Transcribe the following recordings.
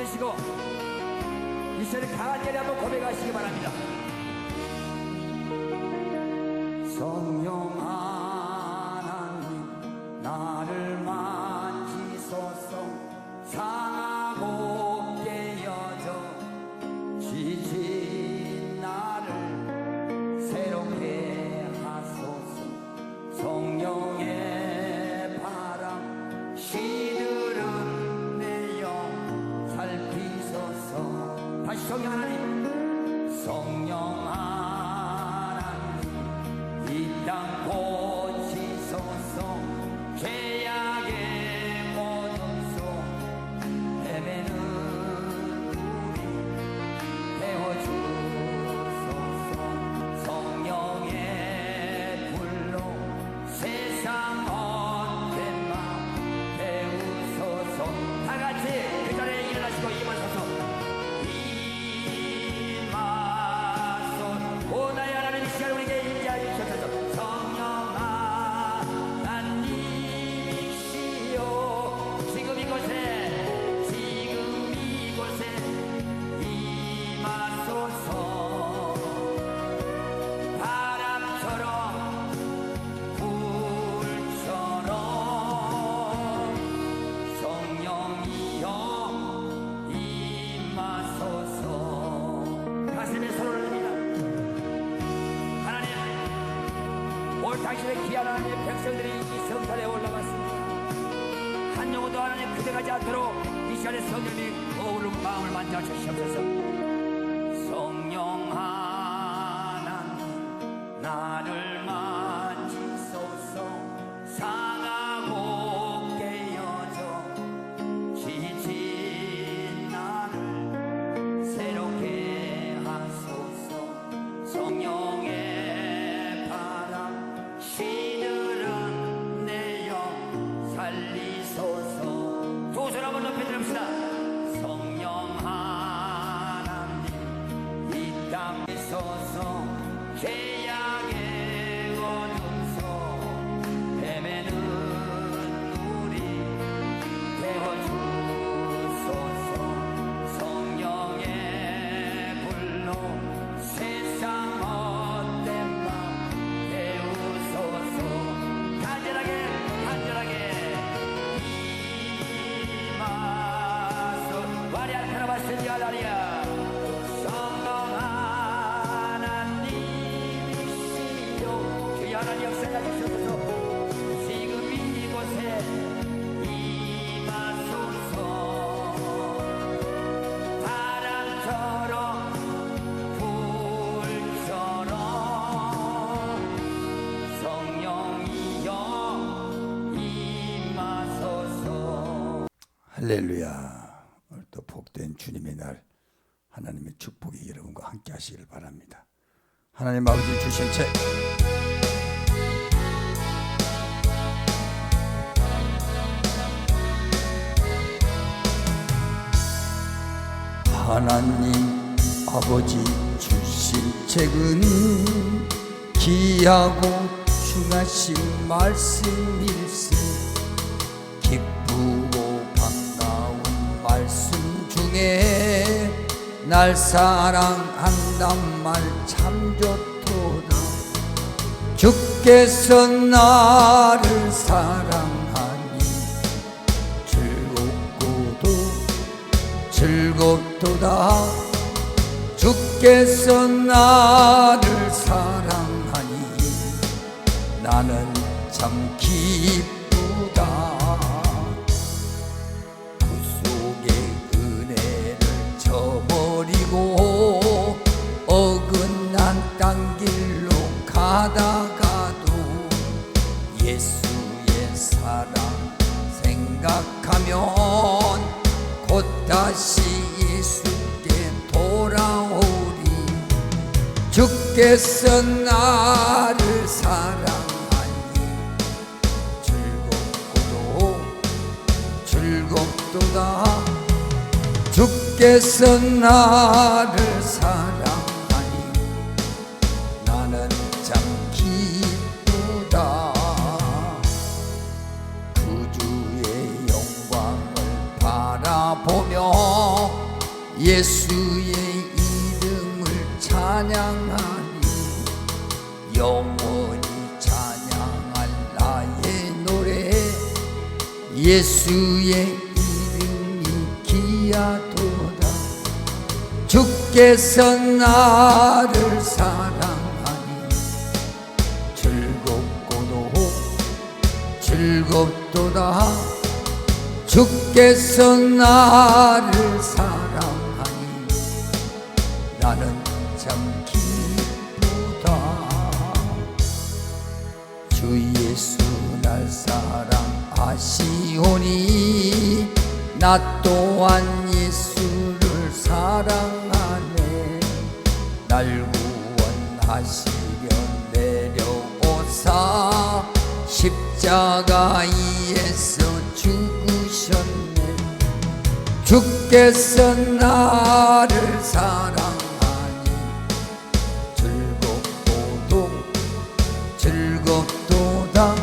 드시고 이 시간에 강한 예를 한번 고백하시기 바랍니다. 성령 하나님 나를 만지소서. 상하고 깨어져 지친 나를 새롭게 하소서. 성령의 바람 시들은 내 영 살피소서. 다시 성령 하나님, 성령 하나님 이 땅 고치소서. 죄악의 모든 속 헤매는 우리 태워주소서. 성령의 불로 세상 헛된 맘 태우소서. 다같이 그 자리에 일어나시고 임하소서. 임하소서. 오 나의 하나님, 이 시간 우리에게 임재하여 주셔서. 성령 하나님이시여 지금 이곳에 임하소서. 바람처럼 불처럼 성령이여 임하소서. 가슴에 손을 올립니다. 하나님, 오늘 당신의 귀한 하나님의 백성들이 이 성산에 올라갔습니다. 한 영혼도 하나님 그대가지 않도록 이 시간에 성령이 어우른 마음을 만져 주시옵소서. 성령 하나님 나를 만지소서. 상하고 깨어져 지친 나를 새롭게 하소서. 성령의 바람 시들은 내 영 살리소서. 두 손 한번 높이 들읍시다. 성령 하나님 이 땅에 서서 죄악의 어둠 속 헤매는 우리 태워주소서. 성령의 불로 세상 헛된 맘 태우소서. 간절하게 임하소서. 와리아 카라바스니 알라리아. 성령 하나님이시여 주여 하나님 역사하여 주셔서 지금 이곳에 임하소서. 바람처럼 불처럼 성령이여 임하소서. 할렐루야. 오늘 또 복된 주님의 날, 하나님의 축복이 여러분과 함께 하시길 바랍니다. 하나님 아버지 주신 책 하나님 아버지 주신 책은 귀하고 중하신 말씀일세. 기쁘고 반가운 말씀 중에 날 사랑한단 말 참 좋도다. 주께서 나를 사랑하니 즐겁도다. 주께서 나를 사랑하니 나는 참 기쁘다. 구속의 은혜를 저버리고 어긋난 딴 길로 가다가도 예수의 사랑 생각하면 곧 다시 예수께 돌아오리. 주께서 나를 사랑하니 즐겁도다. 주께서 나를 사랑하니 나는 참 기쁘다. 구주의 영광을 바라보며 예수의 이름을 찬양하니 영원히 찬양할 나의 노래. 예수의 이름이 귀하도다. 주께서 나를 사랑하니 즐겁도다. 주께서 나를 사랑하니 나는 참 기쁘다. 주 예수 날 사랑하시오니 나 또한 예수를 사랑하네. 날 구원하시려 내려오사 십자가에서 죽으셨네. 주께서 나를 사랑하니 즐겁도다.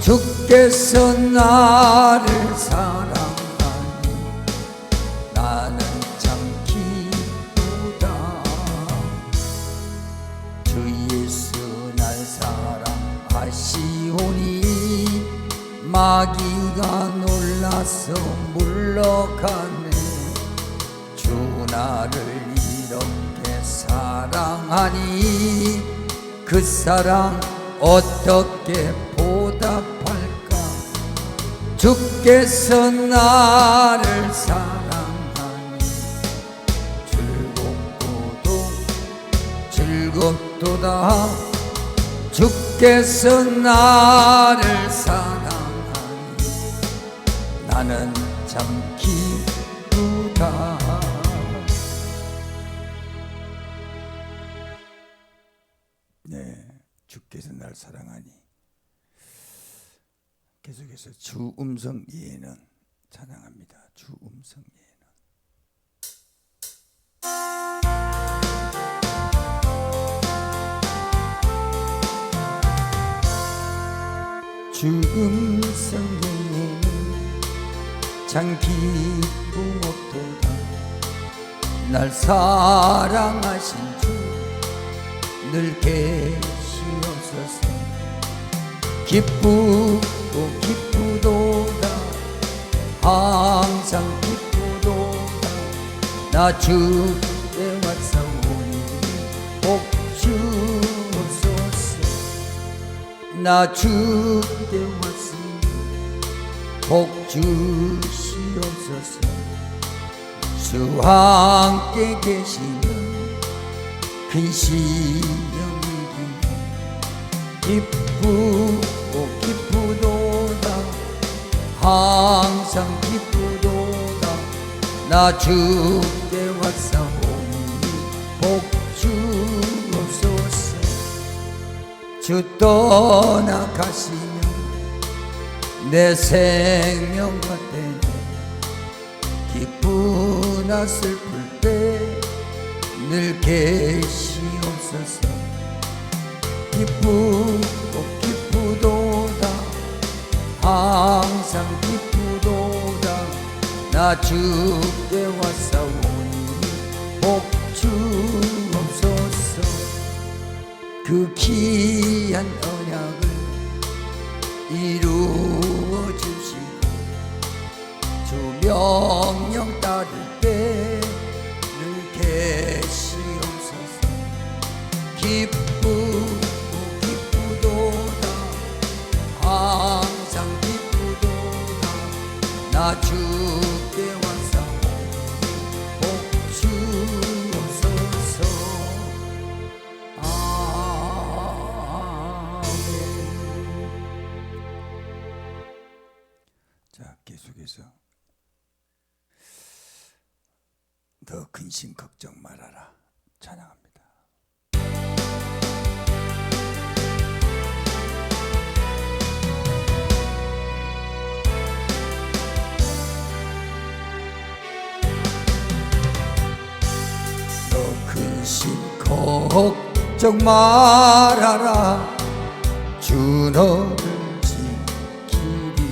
주께서 나를 사랑하니 나는 참 기쁘다. 주 예수 날 사랑하시오니 마귀가 놀라서 물러가네. 주 나를 이렇게 사랑하니 그 사랑 어떻게 보답할까. 주께서 나를 사랑하니 즐겁도다. 주께서 나를 사랑하니 나는 참 기쁘다. 네, 주께서 날 사랑하니. 계속해서 주 음성 예는 찬양합니다. 주 음성 예는. 주 음성 예는 참 기쁨 없도다. 날 사랑하신 주 늘 계시옵소서. 기쁘도다. 항상 기쁘도다. 나 주께 왔사오니 복 주옵소서. 나 주께 왔으니 복 주시옵소서. 주 함께 계시는 큰 시험이기에 기쁘도다. 항상 기쁘도다. 나 주께 왔사오니 복 주옵소서. 주 떠나가시면 내 생명 같네. 기쁘나 슬플 때 늘 계시옵소서. 기쁘도다. 항상 기쁘도다. 나 주께 왔사오니 복 주옵소서. 그 귀한 언약을 이루어 주시고 주 명령 따를 때 늘 계시옵소서. 기쁘도다. 항상 기쁘도다. 나 주께 왔사오니 복 주옵소서. 아멘. 자, 계속해서 더 근심 걱정 말아라 찬양합니다. 근심 걱정 말아라. 주 너를 지키리.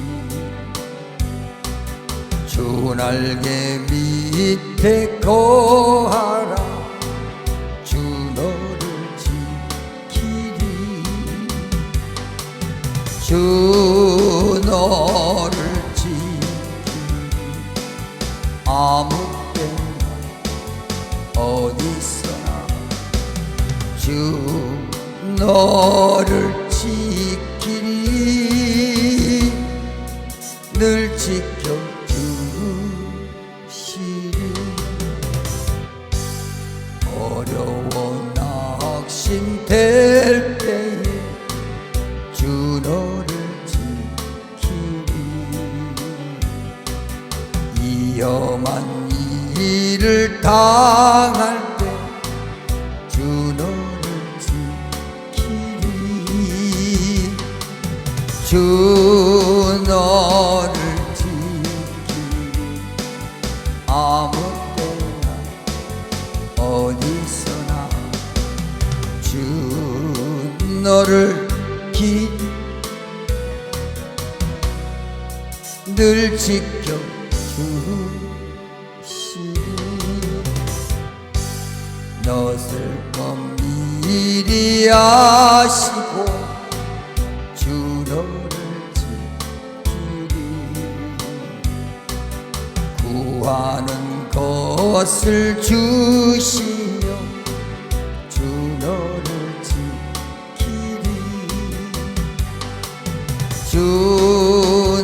주 날개 밑에 거하라 주 너를 지키리 주 너를 지키리 아무 때나 어디서나 주 너를 지키리 늘 지켜주시리 어려워 낙심될 때에 주 너를 지키리 위험한 일을 당할 때 주 너를 지키리 주 너를 지키리 아무 때나 어디서나 주 너를 늘 지켜주시리 너를 미리 아시고 주 너를 지키리 구하는 것을 주시며 주 너를 지키리 주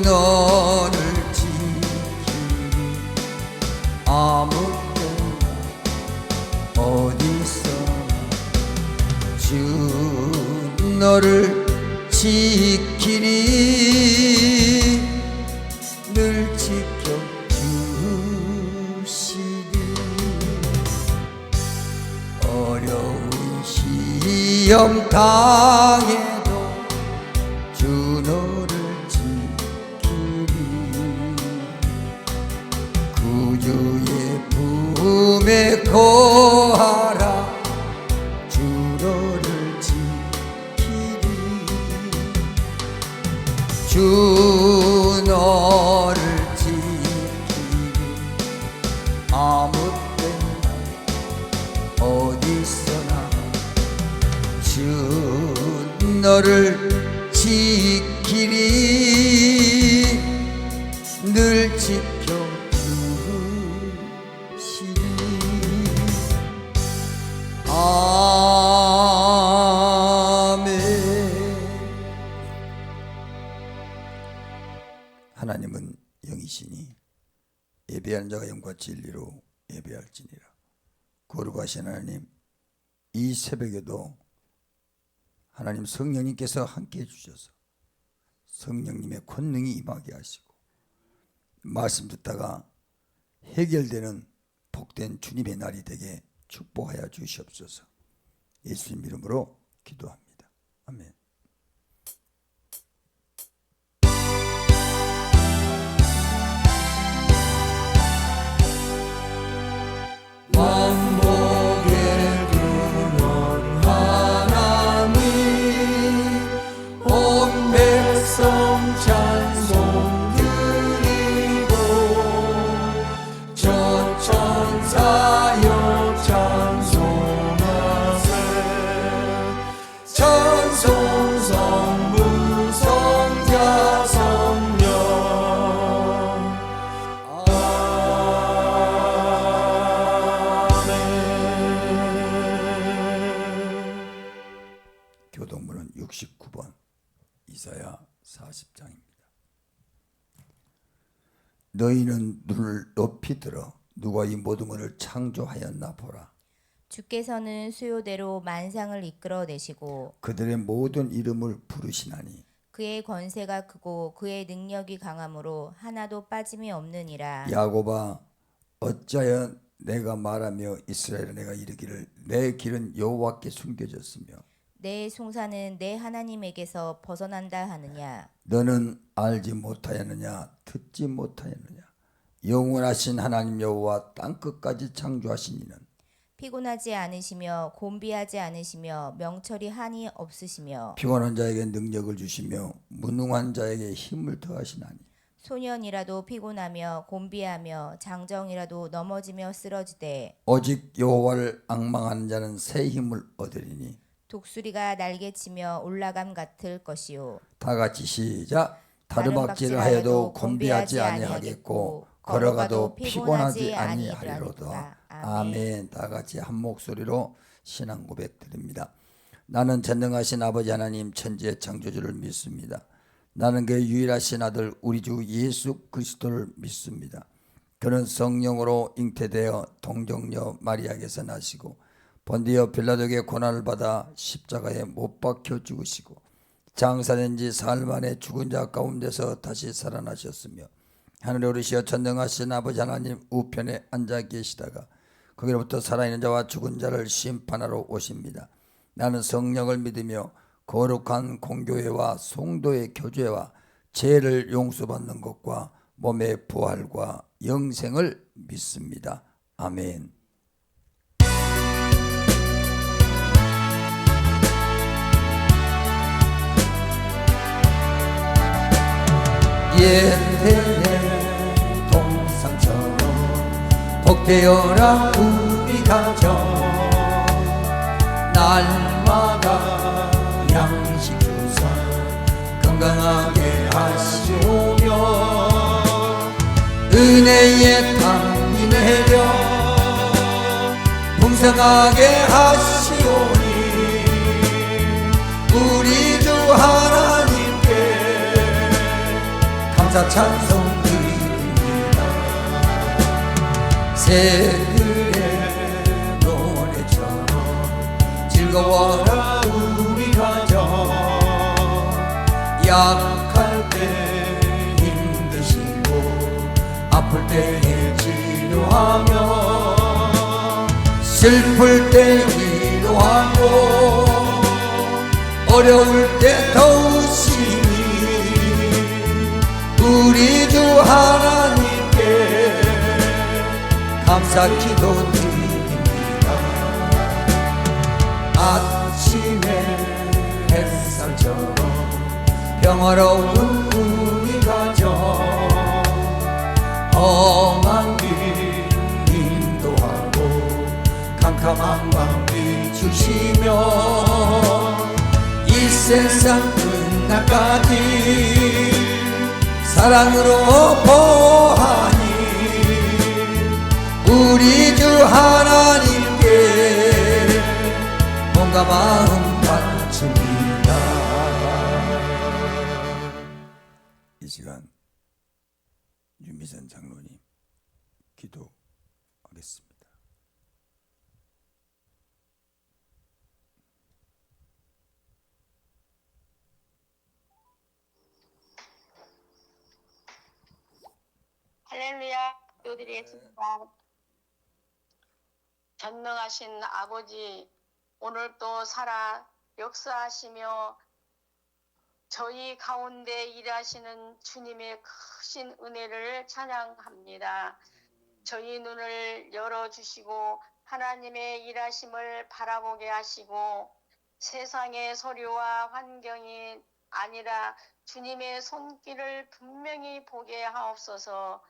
너를 지키리 아무 때나 어디서나 주 너를 지키리 늘 지켜주시리 어려운 시험 당해도 주 너를 지키리 구주의 품에 거하라 주 너를 지키리 주 너를 지키리 아무 때나 어디서나 주 너를 지키리 늘 지켜주시리 아멘. 하나님은 영이시니 예배하는 자가 영과 진리로 예배할지니라. 거룩하신 하나님, 이 새벽에도 하나님 성령님께서 함께 해주셔서 성령님의 권능이 임하게 하시고 말씀 듣다가 해결되는 복된 주님의 날이 되게 축복하여 주시옵소서. 예수님 이름으로 기도합니다. 아멘. 만복의 근원 하나님 온 백성 찬송 드리고 저 천사여 찬송하세 찬송 성부 성자 성령 교동문은 69번 이사야 40장입니다. 너희는 눈을 높이 들어 누가 이 모든 것을 창조하였나 보라. 주께서는 수요대로 만상을 이끌어내시고 그들의 모든 이름을 부르시나니 그의 권세가 크고 그의 능력이 강함으로 하나도 빠짐이 없느니라. 야곱아 어찌하여 내가 말하며 이스라엘아 내가 이르기를 내 길은 여호와께 숨겨졌으며 내 송사는 내 하나님에게서 벗어난다 하느냐. 너는 알지 못하였느냐 듣지 못하였느냐 영원하신 하나님 여호와 땅끝까지 창조하신 이는 피곤하지 않으시며 곤비하지 않으시며 명철이 한이 없으시며 피곤한 자에게 능력을 주시며 무능한 자에게 힘을 더하시나니 소년이라도 피곤하며 곤비하며 장정이라도 넘어지며 쓰러지되 오직 여호와를 앙망하는 자는 새 힘을 얻으리니. 독수리가 날개치며 올라감 같을 것이요 다 같이 시작. 다르박질을 하여도 곤비하지 아니하겠고 걸어가도 피곤하지 아니하리로다. 아멘. 다 같이 한 목소리로 신앙 고백 드립니다. 나는 전능하신 아버지 하나님 천지의 창조주를 믿습니다. 나는 그의 유일하신 아들 우리 주 예수 그리스도를 믿습니다. 그는 성령으로 잉태되어 동정녀 마리아에게서 나시고 본디어 빌라도에게 고난을 받아 십자가에 못 박혀 죽으시고 장사된 지 사흘 만에 죽은 자 가운데서 다시 살아나셨으며 하늘에 오르시어 전능하신 아버지 하나님 우편에 앉아 계시다가 거기로부터 살아있는 자와 죽은 자를 심판하러 오십니다. 나는 성령을 믿으며 거룩한 공교회와 성도의 교제와 죄를 용서받는 것과 몸의 부활과 영생을 믿습니다. 아멘. 예배의 동상처럼 복되어라 우리 가정 날마다 양식 주사 건강하게 하시오며 은혜의 땅이 내려 풍성하게 하시오니 우리 주 하나님께 감사 찬송 드립니다. 새들의 노래처럼 즐거워라 우리 가정 약할 때 힘드시고 아플 때에 치료하며 슬플 때 위로하고 어려울 때 도우시니 우리 주 하나님께 감사 기도드립니다. 아침에 햇살처럼 평화로운 우리 가정 험한 길 인도하고 캄캄한 밤 비추시며 이 세상 끝날까지 사랑으로 보하니 우리 주 하나님께 몸과 마음 바칩니다. 이 시간 유미선 장로님 기도하겠습니다. 할렐루야 기도드리겠습니다. 전능하신 아버지, 오늘 또 살아 역사하시며 저희 가운데 일하시는 주님의 크신 은혜를 찬양합니다. 저희 눈을 열어주시고 하나님의 일하심을 바라보게 하시고 세상의 서류와 환경이 아니라 주님의 손길을 분명히 보게 하옵소서.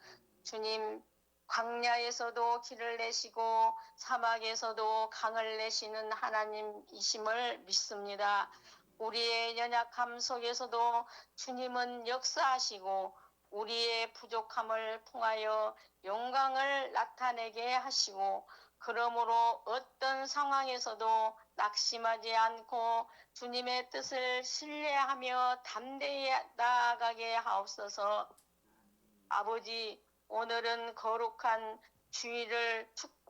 주님, 광야에서도 길을 내시고 사막에서도 강을 내시는 하나님이심을 믿습니다. 우리의 연약함 속에서도 주님은 역사하시고 우리의 부족함을 통하여 영광을 나타내게 하시고 그러므로 어떤 상황에서도 낙심하지 않고 주님의 뜻을 신뢰하며 담대히 나아가게 하옵소서. 아버지, 오늘은 거룩한 주일을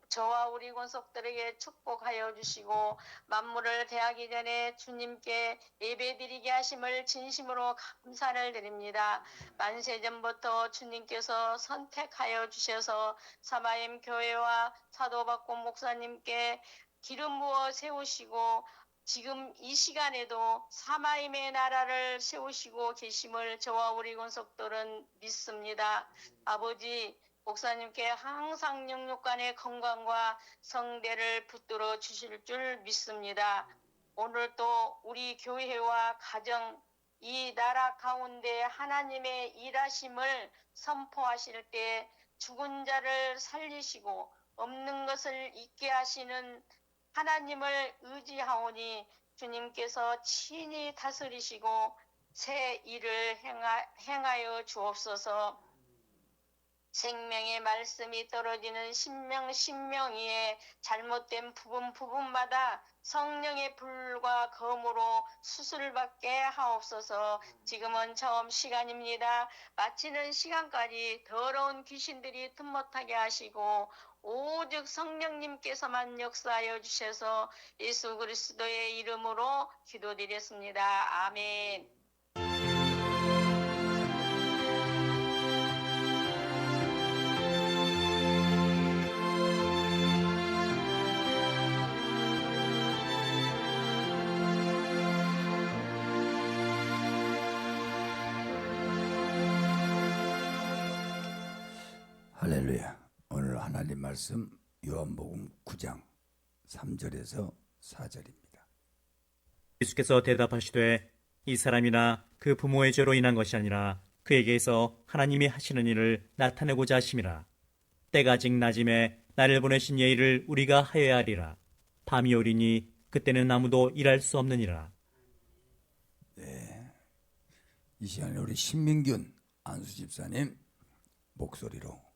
저와 우리 권속들에게 축복하여 주시고 만물을 대하기 전에 주님께 예배드리게 하심을 진심으로 감사를 드립니다. 만세전부터 주님께서 선택하여 주셔서 사마임 교회와 사도박곰 목사님께 기름 부어 세우시고 지금 이 시간에도 사마임의 나라를 세우시고 계심을 저와 우리 권속들은 믿습니다. 아버지, 목사님께 항상 영육간의 건강과 성대를 붙들어 주실 줄 믿습니다. 오늘 또 우리 교회와 가정 이 나라 가운데 하나님의 일하심을 선포하실 때 죽은 자를 살리시고 없는 것을 있게 하시는 하나님을 의지하오니 주님께서 친히 다스리시고 새 일을 행하여 주옵소서. 생명의 말씀이 떨어지는 신명이에 잘못된 부분마다 성령의 불과 검으로 수술받게 하옵소서. 지금은 처음 시간입니다. 마치는 시간까지 더러운 귀신들이 틈못하게 하시고 오직 성령님께서만 역사하여 주셔서 예수 그리스도의 이름으로 기도드렸습니다. 아멘. 할렐루야. 오늘 하나님 말씀 요한복음 9장 3절에서 4절입니다. 예수께서 대답하시되 이 사람이나 그 부모의 죄로 인한 것이 아니라 그에게서 하나님이 하시는 일을 나타내고자 하심이라. 때가 아직 낮음에 나를 보내신 예의를 우리가 하여야 하리라. 밤이 오리니 그때는 아무도 일할 수 없느니라. 이 시간에 우리 신민균 안수 집사님 목소리로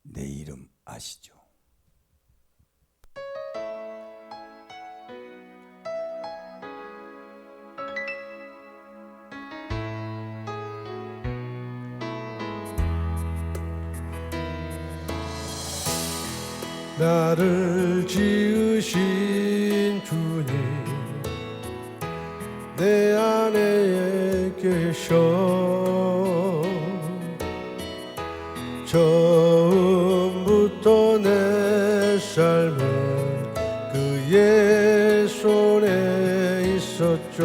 내 이름 아시죠? 나를 지으신 주님 내 안에 계셔 처음부터 내 삶은 그의 손에 있었죠.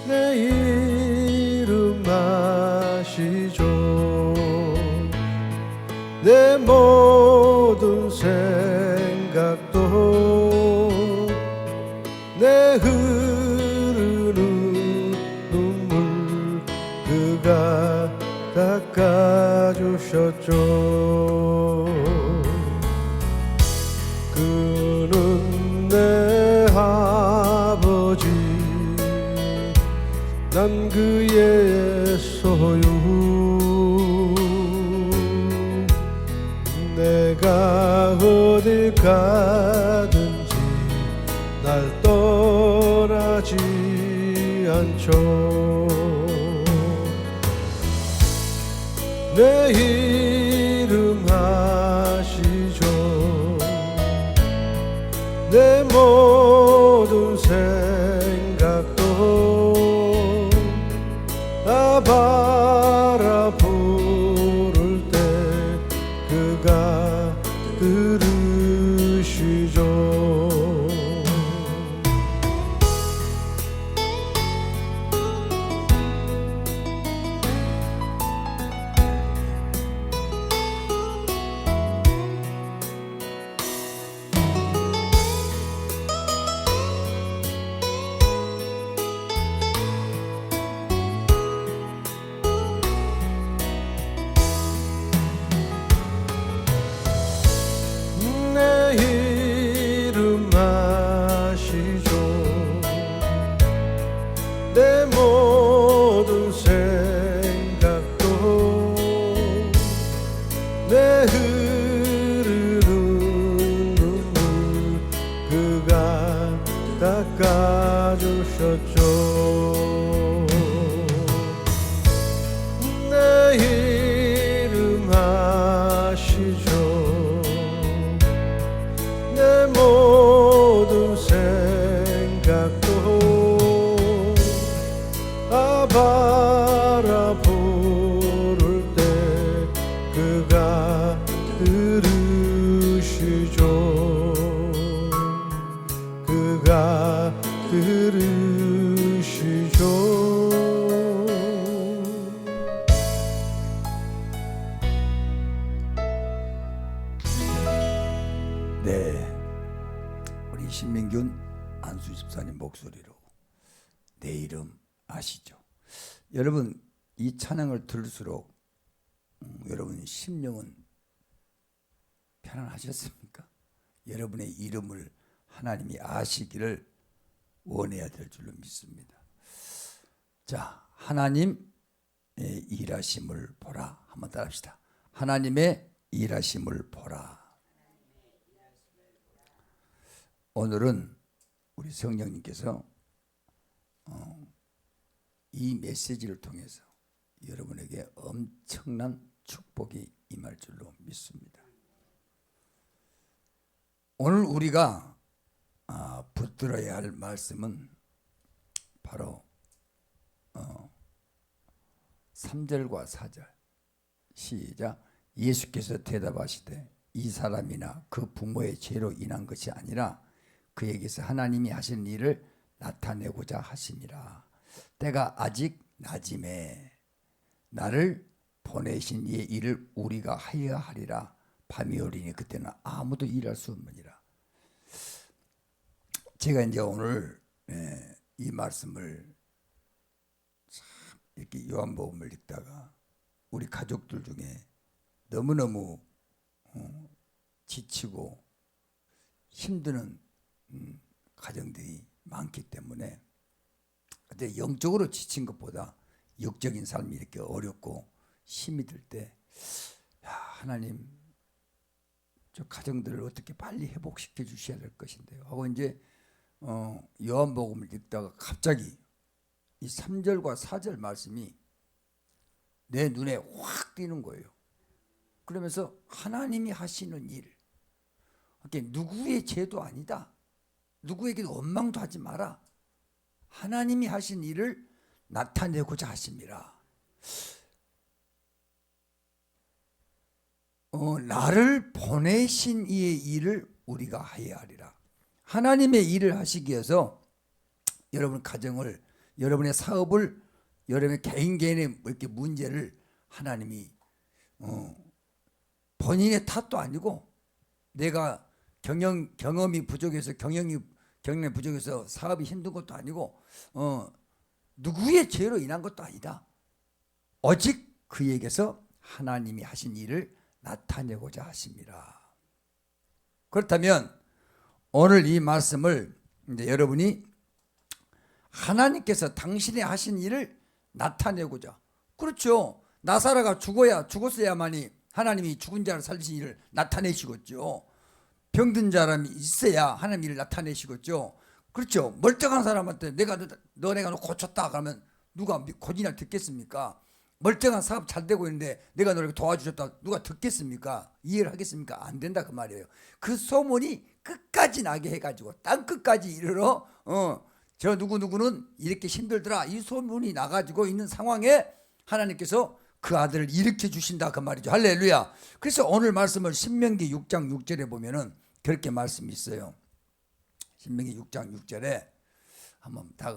내 이름 아시죠? 내 모든 생각도 내 흐르는 눈물 그가 닦아주셨죠. 그는 내 아버지 난 그의 소유 내가 어딜 가든지 날 떠나지 않죠. 내 이름 아시죠? 내 모든 생각도 다 바라보를 때 그가 들으시죠. 내 이름 아시죠? 내 모든 생각도 내 흐르는 눈물 그가 닦아주셨죠. 내 이름 아시죠? 내 모든 생각도 다 바라보를 때 그가 들으시죠. 그가 들으시죠. 네, 우리 신민균 이만수 집사님 목소리로 내 이름 아시죠? 여러분 이 찬양을 들을수록 여러분 심령은 편안하셨습니까? 여러분의 이름을 하나님이 아시기를 원해야 될 줄로 믿습니다. 자, 하나님의 일하심을 보라. 한번 따라합시다. 하나님의 일하심을 보라. 오늘은 우리 성령님께서 이 메시지를 통해서 여러분에게 엄청난 축복이 임할 줄로 믿습니다. 오늘 우리가 붙들어야 할 말씀은 바로 3절과 4절. 시작. 예수께서 대답하시되 이 사람이나 그 부모의 죄로 인한 것이 아니라 그에게서 하나님이 하신 일을 나타내고자 하심이라. 때가 아직 낮음에 나를 보내신 이의 일을 우리가 하여야 하리라. 밤이 오리니 그때는 아무도 일할 수 없느니라. 제가 이제 오늘 이 말씀을 이렇게 요한복음을 읽다가 우리 가족들 중에 너무너무 지치고 힘드는 가정들이 많기 때문에 근데 영적으로 지친 것보다 육적인 삶이 이렇게 어렵고 힘이 들 때 하나님 저 가정들을 어떻게 빨리 회복시켜 주셔야 될 것인데요 하고 이제 요한복음을 읽다가 갑자기 이 3절과 4절 말씀이 내 눈에 확 띄는 거예요. 그러면서 하나님이 하시는 일, 누구의 죄도 아니다. 누구에게도 원망도 하지 마라. 하나님이 하신 일을 나타내고자 하심이라. 나를 보내신 이의 일을 우리가 하여야 하리라. 하나님의 일을 하시기 위해서 여러분 가정을, 여러분의 사업을, 여러분의 개인의 이렇게 문제를 하나님이 본인의 탓도 아니고 내가 경험이 부족해서 경영이 부족해서 사업이 힘든 것도 아니고 누구의 죄로 인한 것도 아니다. 오직 그에게서 하나님이 하신 일을 나타내고자 하십니다. 그렇다면 오늘 이 말씀을 이제 여러분이 하나님께서 당신이 하신 일을 나타내고자, 그렇죠. 나사로가 죽었어야만이 하나님이 죽은 자를 살리신 일을 나타내시겠죠. 병든 사람이 있어야 하나님 일을 나타내시겠죠. 그렇죠. 멀쩡한 사람한테 내가 고쳤다 그러면 누가 고지나 듣겠습니까? 멀쩡한 사업 잘 되고 있는데 내가 너를 도와주셨다 누가 듣겠습니까? 이해를 하겠습니까? 안 된다 그 말이에요. 그 소문이 끝까지 나게 해가지고 땅끝까지 이르러 저 누구누구는 이렇게 힘들더라 이 소문이 나가지고 있는 상황에 하나님께서 그 아들을 일으켜 주신다 그 말이죠. 할렐루야. 그래서 오늘 말씀을 신명기 6장 6절에 보면은 그렇게 말씀이 있어요. 신명기 6장 6절에 한번 다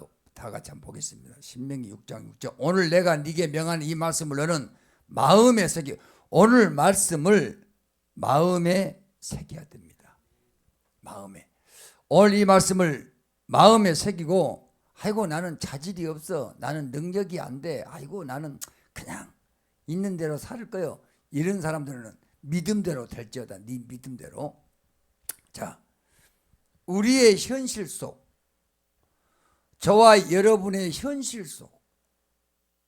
같이 한번 보겠습니다. 신명기 6장 6절. 오늘 내가 네게 명하는 이 말씀을 너는 마음에 새겨. 오늘 말씀을 마음에 새겨야 됩니다. 마음에. 오늘 이 말씀을 마음에 새기고 아이고 나는 자질이 없어. 나는 능력이 안 돼. 아이고 나는 그냥 있는 대로 살 거요. 이런 사람들은 믿음대로 될지어다. 네 믿음대로. 자, 우리의 현실 속 저와 여러분의 현실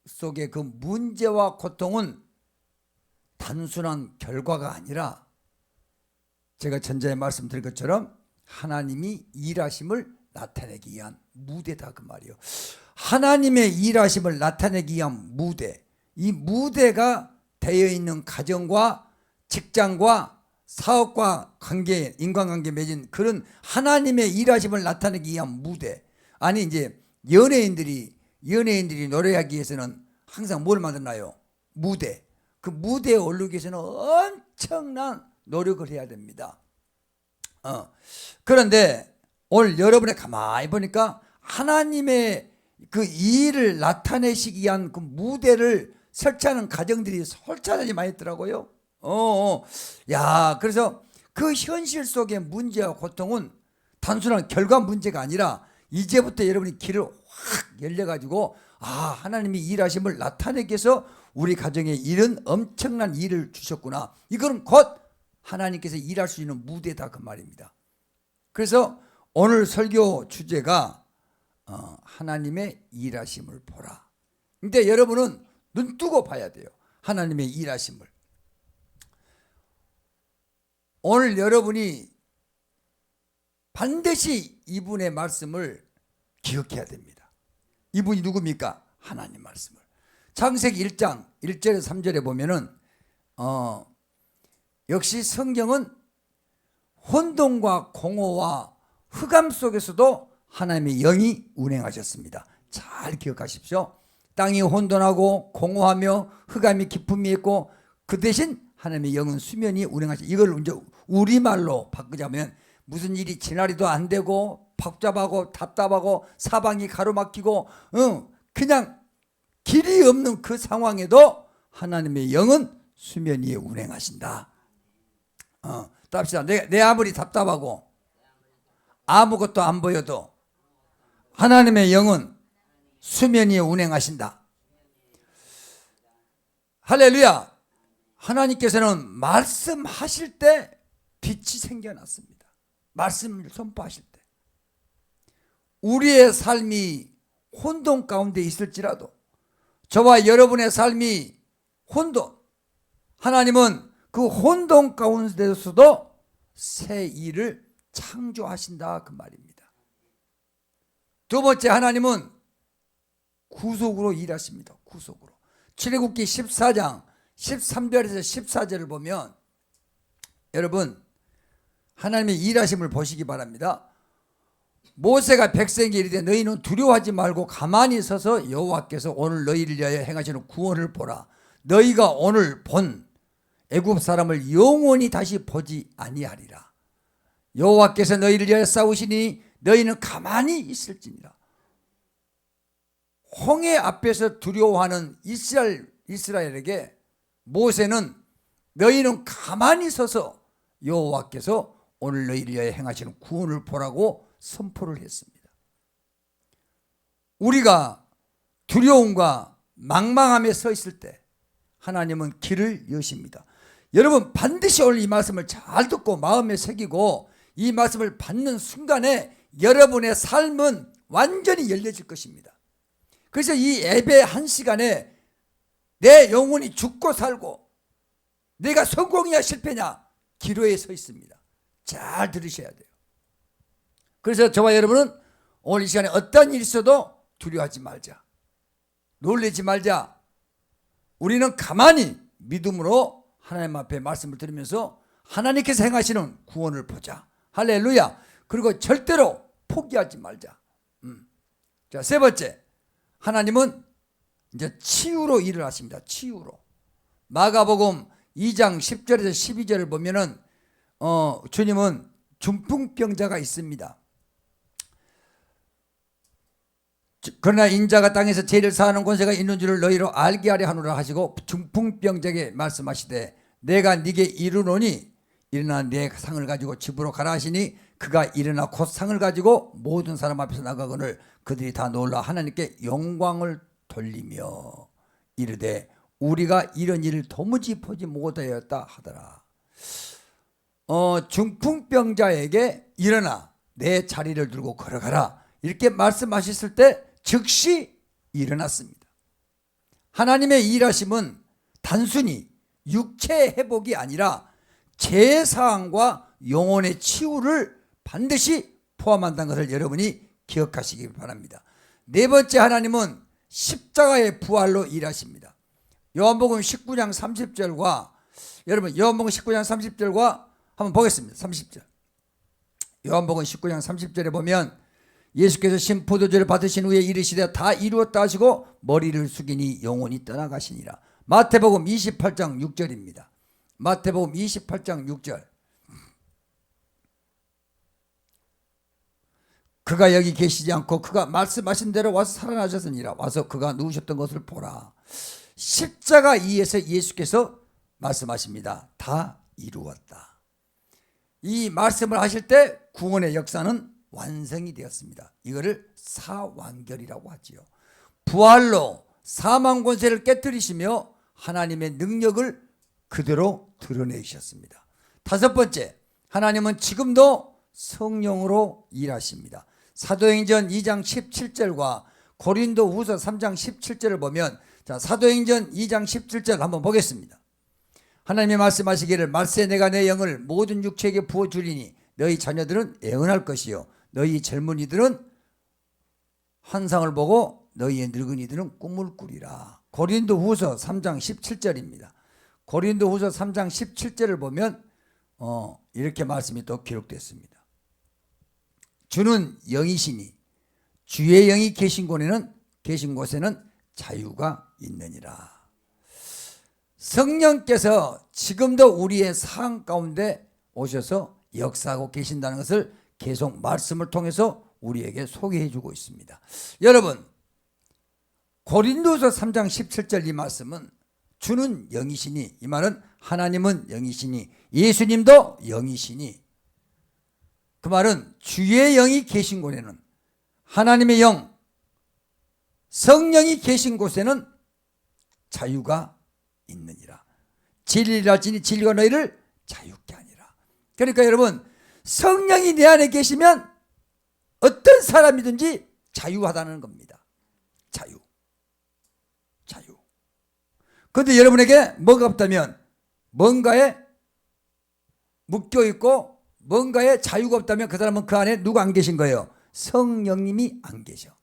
속의 그 문제와 고통은 단순한 결과가 아니라 제가 전자에 말씀드린 것처럼 하나님이 일하심을 나타내기 위한 무대다 그 말이에요. 하나님의 일하심을 나타내기 위한 무대. 이 무대가 되어 있는 가정과 직장과 사업과 관계, 인간관계 맺은 그런 하나님의 일하심을 나타내기 위한 무대. 아니 이제 연예인들이 노래하기 위해서는 항상 뭘 만드나요? 무대. 그 무대에 오르기 위해서는 엄청난 노력을 해야 됩니다. 그런데 오늘 여러분의 가만히 보니까 하나님의 그 일을 나타내시기 위한 그 무대를 설치하는 가정들이 설치하지 많이 있더라고요. 야, 그래서 그 현실 속의 문제와 고통은 단순한 결과 문제가 아니라 이제부터 여러분이 길을 확 열려가지고 하나님이 일하심을 나타내기 위해서 우리 가정에 이런 엄청난 일을 주셨구나. 이거는 곧 하나님께서 일할 수 있는 무대다 그 말입니다. 그래서 오늘 설교 주제가 하나님의 일하심을 보라. 근데 여러분은 눈 뜨고 봐야 돼요. 하나님의 일하심을. 오늘 여러분이 반드시 이분의 말씀을 기억해야 됩니다. 이분이 누굽니까? 하나님 말씀을. 창세기 1장 1절에 3절에 보면은 역시 성경은 혼돈과 공허와 흑암 속에서도 하나님의 영이 운행하셨습니다. 잘 기억하십시오. 땅이 혼돈하고 공허하며 흑암이 깊음이 있고 그 대신 하나님의 영은 수면이 운행하셨습니다. 이걸 이제 우리말로 바꾸자면 무슨 일이 지나리도 안 되고 복잡하고 답답하고 사방이 가로막히고 그냥 길이 없는 그 상황에도 하나님의 영은 수면 위에 운행하신다. 답시다. 내 아무리 답답하고 아무것도 안 보여도 하나님의 영은 수면 위에 운행하신다. 할렐루야. 하나님께서는 말씀하실 때 빛이 생겨났습니다. 말씀을 선포하실 때 우리의 삶이 혼돈 가운데 있을지라도 저와 여러분의 삶이 혼돈, 하나님은 그 혼돈 가운데서도 새 일을 창조하신다 그 말입니다. 두 번째, 하나님은 구속으로 일하십니다. 구속으로. 출애굽기 14장 13절에서 14절을 보면 여러분 하나님의 일하심을 보시기 바랍니다. 모세가 백성에게 이르되 너희는 두려워하지 말고 가만히 서서 여호와께서 오늘 너희를 위하여 행하시는 구원을 보라. 너희가 오늘 본 애굽 사람을 영원히 다시 보지 아니하리라. 여호와께서 너희를 위하여 싸우시니 너희는 가만히 있을지니라. 홍해 앞에서 두려워하는 이스라엘에게 모세는 너희는 가만히 서서 여호와께서 오늘 너희를 위하여 행하시는 구원을 보라고 선포를 했습니다. 우리가 두려움과 망망함에 서 있을 때 하나님은 길을 여십니다. 여러분 반드시 오늘 이 말씀을 잘 듣고 마음에 새기고 이 말씀을 받는 순간에 여러분의 삶은 완전히 열려질 것입니다. 그래서 이 예배 한 시간에 내 영혼이 죽고 살고 내가 성공이냐 실패냐 기로에 서 있습니다. 잘 들으셔야 돼요. 그래서 저와 여러분은 오늘 이 시간에 어떤 일이 있어도 두려워하지 말자. 놀라지 말자. 우리는 가만히 믿음으로 하나님 앞에 말씀을 들으면서 하나님께서 행하시는 구원을 보자. 할렐루야. 그리고 절대로 포기하지 말자. 자, 세 번째. 하나님은 이제 치유로 일을 하십니다. 치유로. 마가복음 2장 10절에서 12절을 보면은 주님은 중풍병자가 있습니다. 그러나 인자가 땅에서 죄를 사하는 권세가 있는 줄을 너희로 알게 하려 하노라 하시고 중풍병자에게 말씀하시되 내가 네게 이르노니 일어나 내 상을 가지고 집으로 가라 하시니 그가 일어나 곧 상을 가지고 모든 사람 앞에서 나가거늘 그들이 다 놀라 하나님께 영광을 돌리며 이르되 우리가 이런 일을 도무지 보지 못하였다 하더라. 중풍병자에게 일어나 내 자리를 들고 걸어가라 이렇게 말씀하셨을 때 즉시 일어났습니다. 하나님의 일하심은 단순히 육체의 회복이 아니라 죄사함과 영혼의 치유를 반드시 포함한다는 것을 여러분이 기억하시기 바랍니다. 네 번째, 하나님은 십자가의 부활로 일하십니다. 요한복음 19장 30절과 여러분 요한복음 19장 30절과 한번 보겠습니다. 30절. 요한복음 19장 30절에 보면 예수께서 신포도주를 받으신 후에 이르시되 다 이루었다 하시고 머리를 숙이니 영혼이 떠나가시니라. 마태복음 28장 6절입니다. 마태복음 28장 6절. 그가 여기 계시지 않고 그가 말씀하신 대로 와서 살아나셨으니라. 와서 그가 누우셨던 것을 보라. 십자가 위에서 예수께서 말씀하십니다. 다 이루었다. 이 말씀을 하실 때 구원의 역사는 완성이 되었습니다. 이거를 사완결이라고 하지요. 부활로 사망 권세를 깨뜨리시며 하나님의 능력을 그대로 드러내셨습니다. 다섯 번째, 하나님은 지금도 성령으로 일하십니다. 사도행전 2장 17절과 고린도 후서 3장 17절을 보면, 자, 사도행전 2장 17절 한번 보겠습니다. 하나님이 말씀하시기를 말세 내가 내 영을 모든 육체에게 부어주리니 너희 자녀들은 애언할 것이요 너희 젊은이들은 환상을 보고 너희의 늙은이들은 꿈을 꾸리라. 고린도 후서 3장 17절입니다. 고린도 후서 3장 17절을 보면 이렇게 말씀이 또 기록됐습니다. 주는 영이시니 주의 영이 계신 곳에는 자유가 있느니라. 성령께서 지금도 우리의 삶 가운데 오셔서 역사하고 계신다는 것을 계속 말씀을 통해서 우리에게 소개해 주고 있습니다. 여러분, 고린도서 3장 17절 이 말씀은 주는 영이시니, 이 말은 하나님은 영이시니 예수님도 영이시니, 그 말은 주의 영이 계신 곳에는, 하나님의 영 성령이 계신 곳에는 자유가 있느니라. 진리라 지니 진리가 너희를 자유케 하니라. 그러니까 여러분, 성령이 내 안에 계시면 어떤 사람이든지 자유하다는 겁니다. 자유. 그런데 여러분에게 뭐가 없다면, 뭔가에 묶여있고 뭔가에 자유가 없다면 그 사람은 그 안에 누가 안 계신 거예요? 성령님이 안 계셔.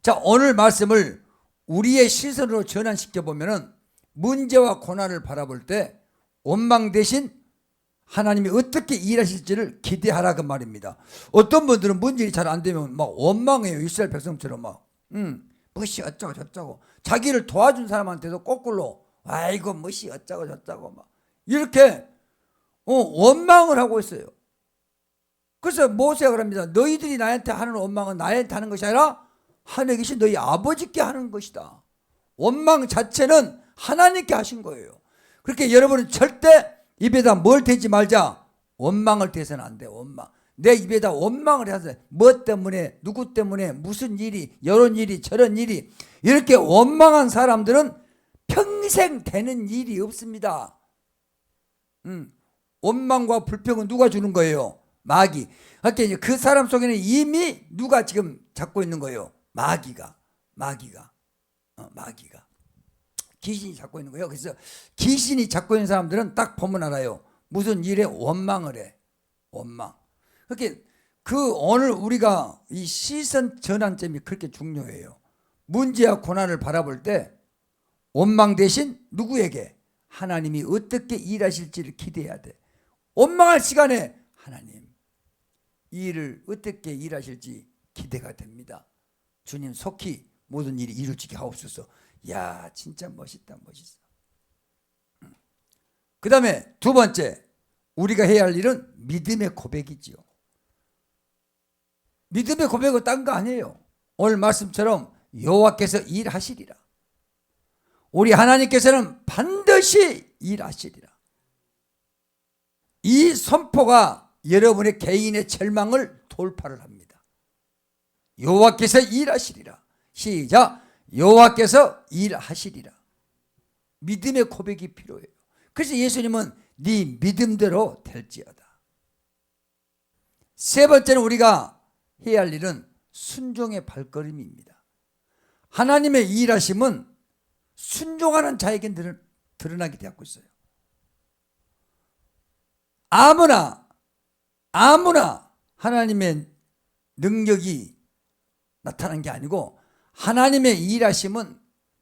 자, 오늘 말씀을 우리의 시선으로 전환시켜 보면은 문제와 고난을 바라볼 때 원망 대신 하나님이 어떻게 일하실지를 기대하라 그 말입니다. 어떤 분들은 문제가 잘 안 되면 막 원망해요. 이스라엘 백성처럼 막 뭐시 어쩌고 저쩌고, 자기를 도와준 사람한테도 거꾸로 아이고 뭐시 어쩌고 저쩌고 막 이렇게 원망을 하고 있어요. 그래서 모세가 그럽니다. 너희들이 나한테 하는 원망은 나한테 하는 것이 아니라 하늘에 계신 너희 아버지께 하는 것이다. 원망 자체는 하나님께 하신 거예요. 그렇게 여러분은 절대 입에다 뭘 대지 말자. 원망을 대서는 안 돼. 원망. 내 입에다 원망을 해서 뭐 때문에, 누구 때문에, 무슨 일이, 이런 일이, 저런 일이, 이렇게 원망한 사람들은 평생 되는 일이 없습니다. 원망과 불평은 누가 주는 거예요? 마귀. 그러니까 그 사람 속에는 이미 누가 지금 잡고 있는 거예요? 마귀가. 귀신이 잡고 있는 거예요. 그래서 귀신이 잡고 있는 사람들은 딱 보면 알아요. 무슨 일에 원망을 해. 원망. 그렇게 오늘 우리가 이 시선 전환점이 그렇게 중요해요. 문제와 고난을 바라볼 때 원망 대신 누구에게? 하나님이 어떻게 일하실지를 기대해야 돼. 원망할 시간에 하나님 이 일을 어떻게 일하실지 기대가 됩니다. 주님 속히 모든 일이 이루어지게 하옵소서. 야, 진짜 멋있다. 그 다음에 두 번째, 우리가 해야 할 일은 믿음의 고백이지요. 믿음의 고백은 딴 거 아니에요. 오늘 말씀처럼 여호와께서 일하시리라. 우리 하나님께서는 반드시 일하시리라. 이 선포가 여러분의 개인의 절망을 돌파를 합니다. 여호와께서 일하시리라. 시작. 여호와께서 일하시리라. 믿음의 고백이 필요해요. 그래서 예수님은 네 믿음대로 될지어다. 세 번째는 우리가 해야 할 일은 순종의 발걸음입니다. 하나님의 일하심은 순종하는 자에게 드러나게 되고 있어요. 아무나 하나님의 능력이 나타나는 게 아니고 하나님의 일하심은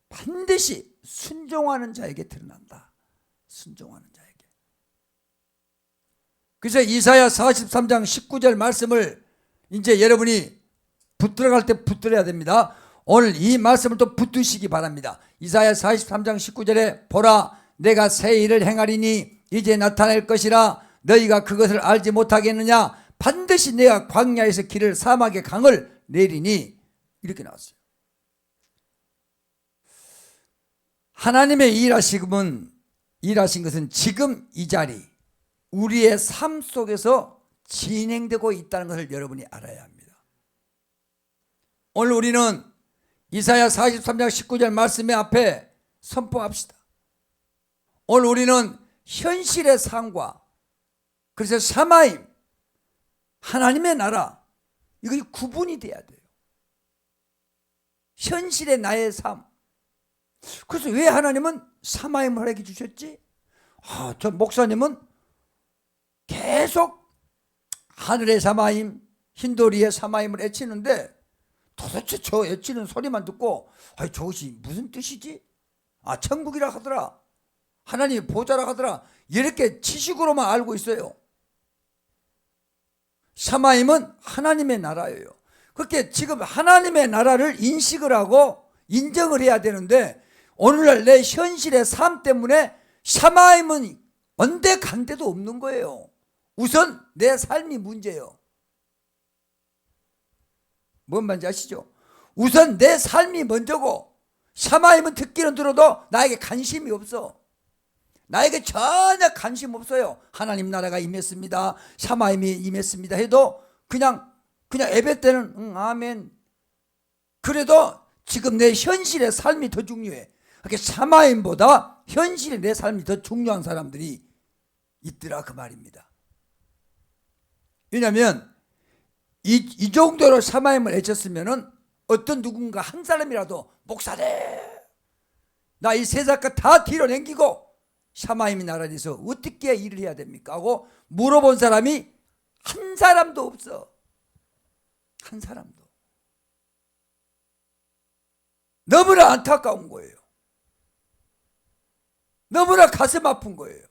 반드시 순종하는 자에게 드러난다. 순종하는 자에게. 그래서 이사야 43장 19절 말씀을 이제 여러분이 붙들어갈 때 붙들어야 됩니다. 오늘 이 말씀을 또 붙드시기 바랍니다. 이사야 43장 19절에 보라 내가 새 일을 행하리니 이제 나타날 것이라 너희가 그것을 알지 못하겠느냐 반드시 내가 광야에서 길을 사막의 강을 내리니 이렇게 나왔어요. 하나님의 일하신 것은 지금 이 자리 우리의 삶 속에서 진행되고 있다는 것을 여러분이 알아야 합니다. 오늘 우리는 이사야 43장 19절 말씀의 앞에 선포합시다. 오늘 우리는 현실의 삶과, 그래서 사마임, 하나님의 나라, 이거 구분이 돼야 돼요. 현실의 나의 삶. 그래서 왜 하나님은 사마임을 하게 주셨지? 저 목사님은 계속 하늘의 사마임, 흰도리의 사마임을 애치는데 도대체 저 애치는 소리만 듣고 저것이 무슨 뜻이지? 천국이라 하더라, 하나님이 보좌라 하더라, 이렇게 지식으로만 알고 있어요. 사마임은 하나님의 나라예요. 그렇게 지금 하나님의 나라를 인식을 하고 인정을 해야 되는데, 오늘날 내 현실의 삶 때문에 사마임은 언제 간 데도 없는 거예요. 우선 내 삶이 문제예요. 뭔 말인지 아시죠? 우선 내 삶이 먼저고, 사마임은 듣기는 들어도 나에게 관심이 없어. 나에게 전혀 관심 없어요. 하나님 나라가 임했습니다, 사마임이 임했습니다 해도 그냥 예배 때는 아멘. 그래도 지금 내 현실의 삶이 더 중요해. 그렇게 사마임보다 현실의 내 삶이 더 중요한 사람들이 있더라, 그 말입니다. 왜냐하면 이 정도로 사마임을 애쳤으면은 어떤 누군가 한 사람이라도 목사님, 나 이 세상 것 다 뒤로 남기고 사마임 나라에서 어떻게 일을 해야 됩니까? 하고 물어본 사람이 한 사람도 없어. 한 사람도. 너무나 안타까운 거예요. 너무나 가슴 아픈 거예요.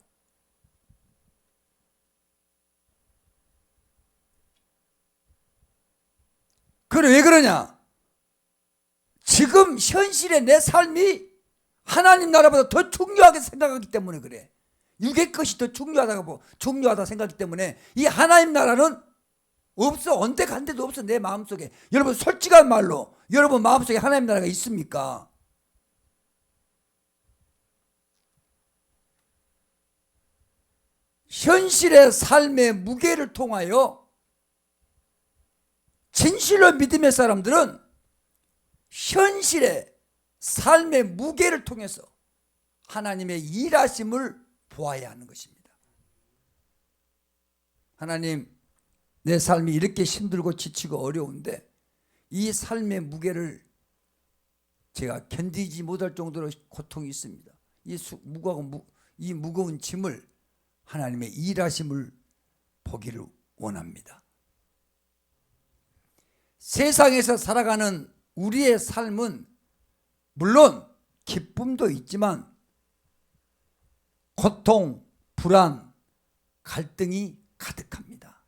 그래, 왜 그러냐? 지금 현실의 내 삶이 하나님 나라보다 더 중요하게 생각하기 때문에 그래. 육의 것이 더 중요하다 생각하기 때문에 이 하나님 나라는 없어. 언제 간 데도 없어, 내 마음속에. 여러분, 솔직한 말로 여러분 마음속에 하나님 나라가 있습니까? 현실의 삶의 무게를 통하여 진실로 믿음의 사람들은 현실의 삶의 무게를 통해서 하나님의 일하심을 보아야 하는 것입니다. 하나님, 내 삶이 이렇게 힘들고 지치고 어려운데 이 삶의 무게를 제가 견디지 못할 정도로 고통이 있습니다. 이 무거운 짐을 하나님의 일하심을 보기를 원합니다. 세상에서 살아가는 우리의 삶은 물론 기쁨도 있지만 고통, 불안, 갈등이 가득합니다.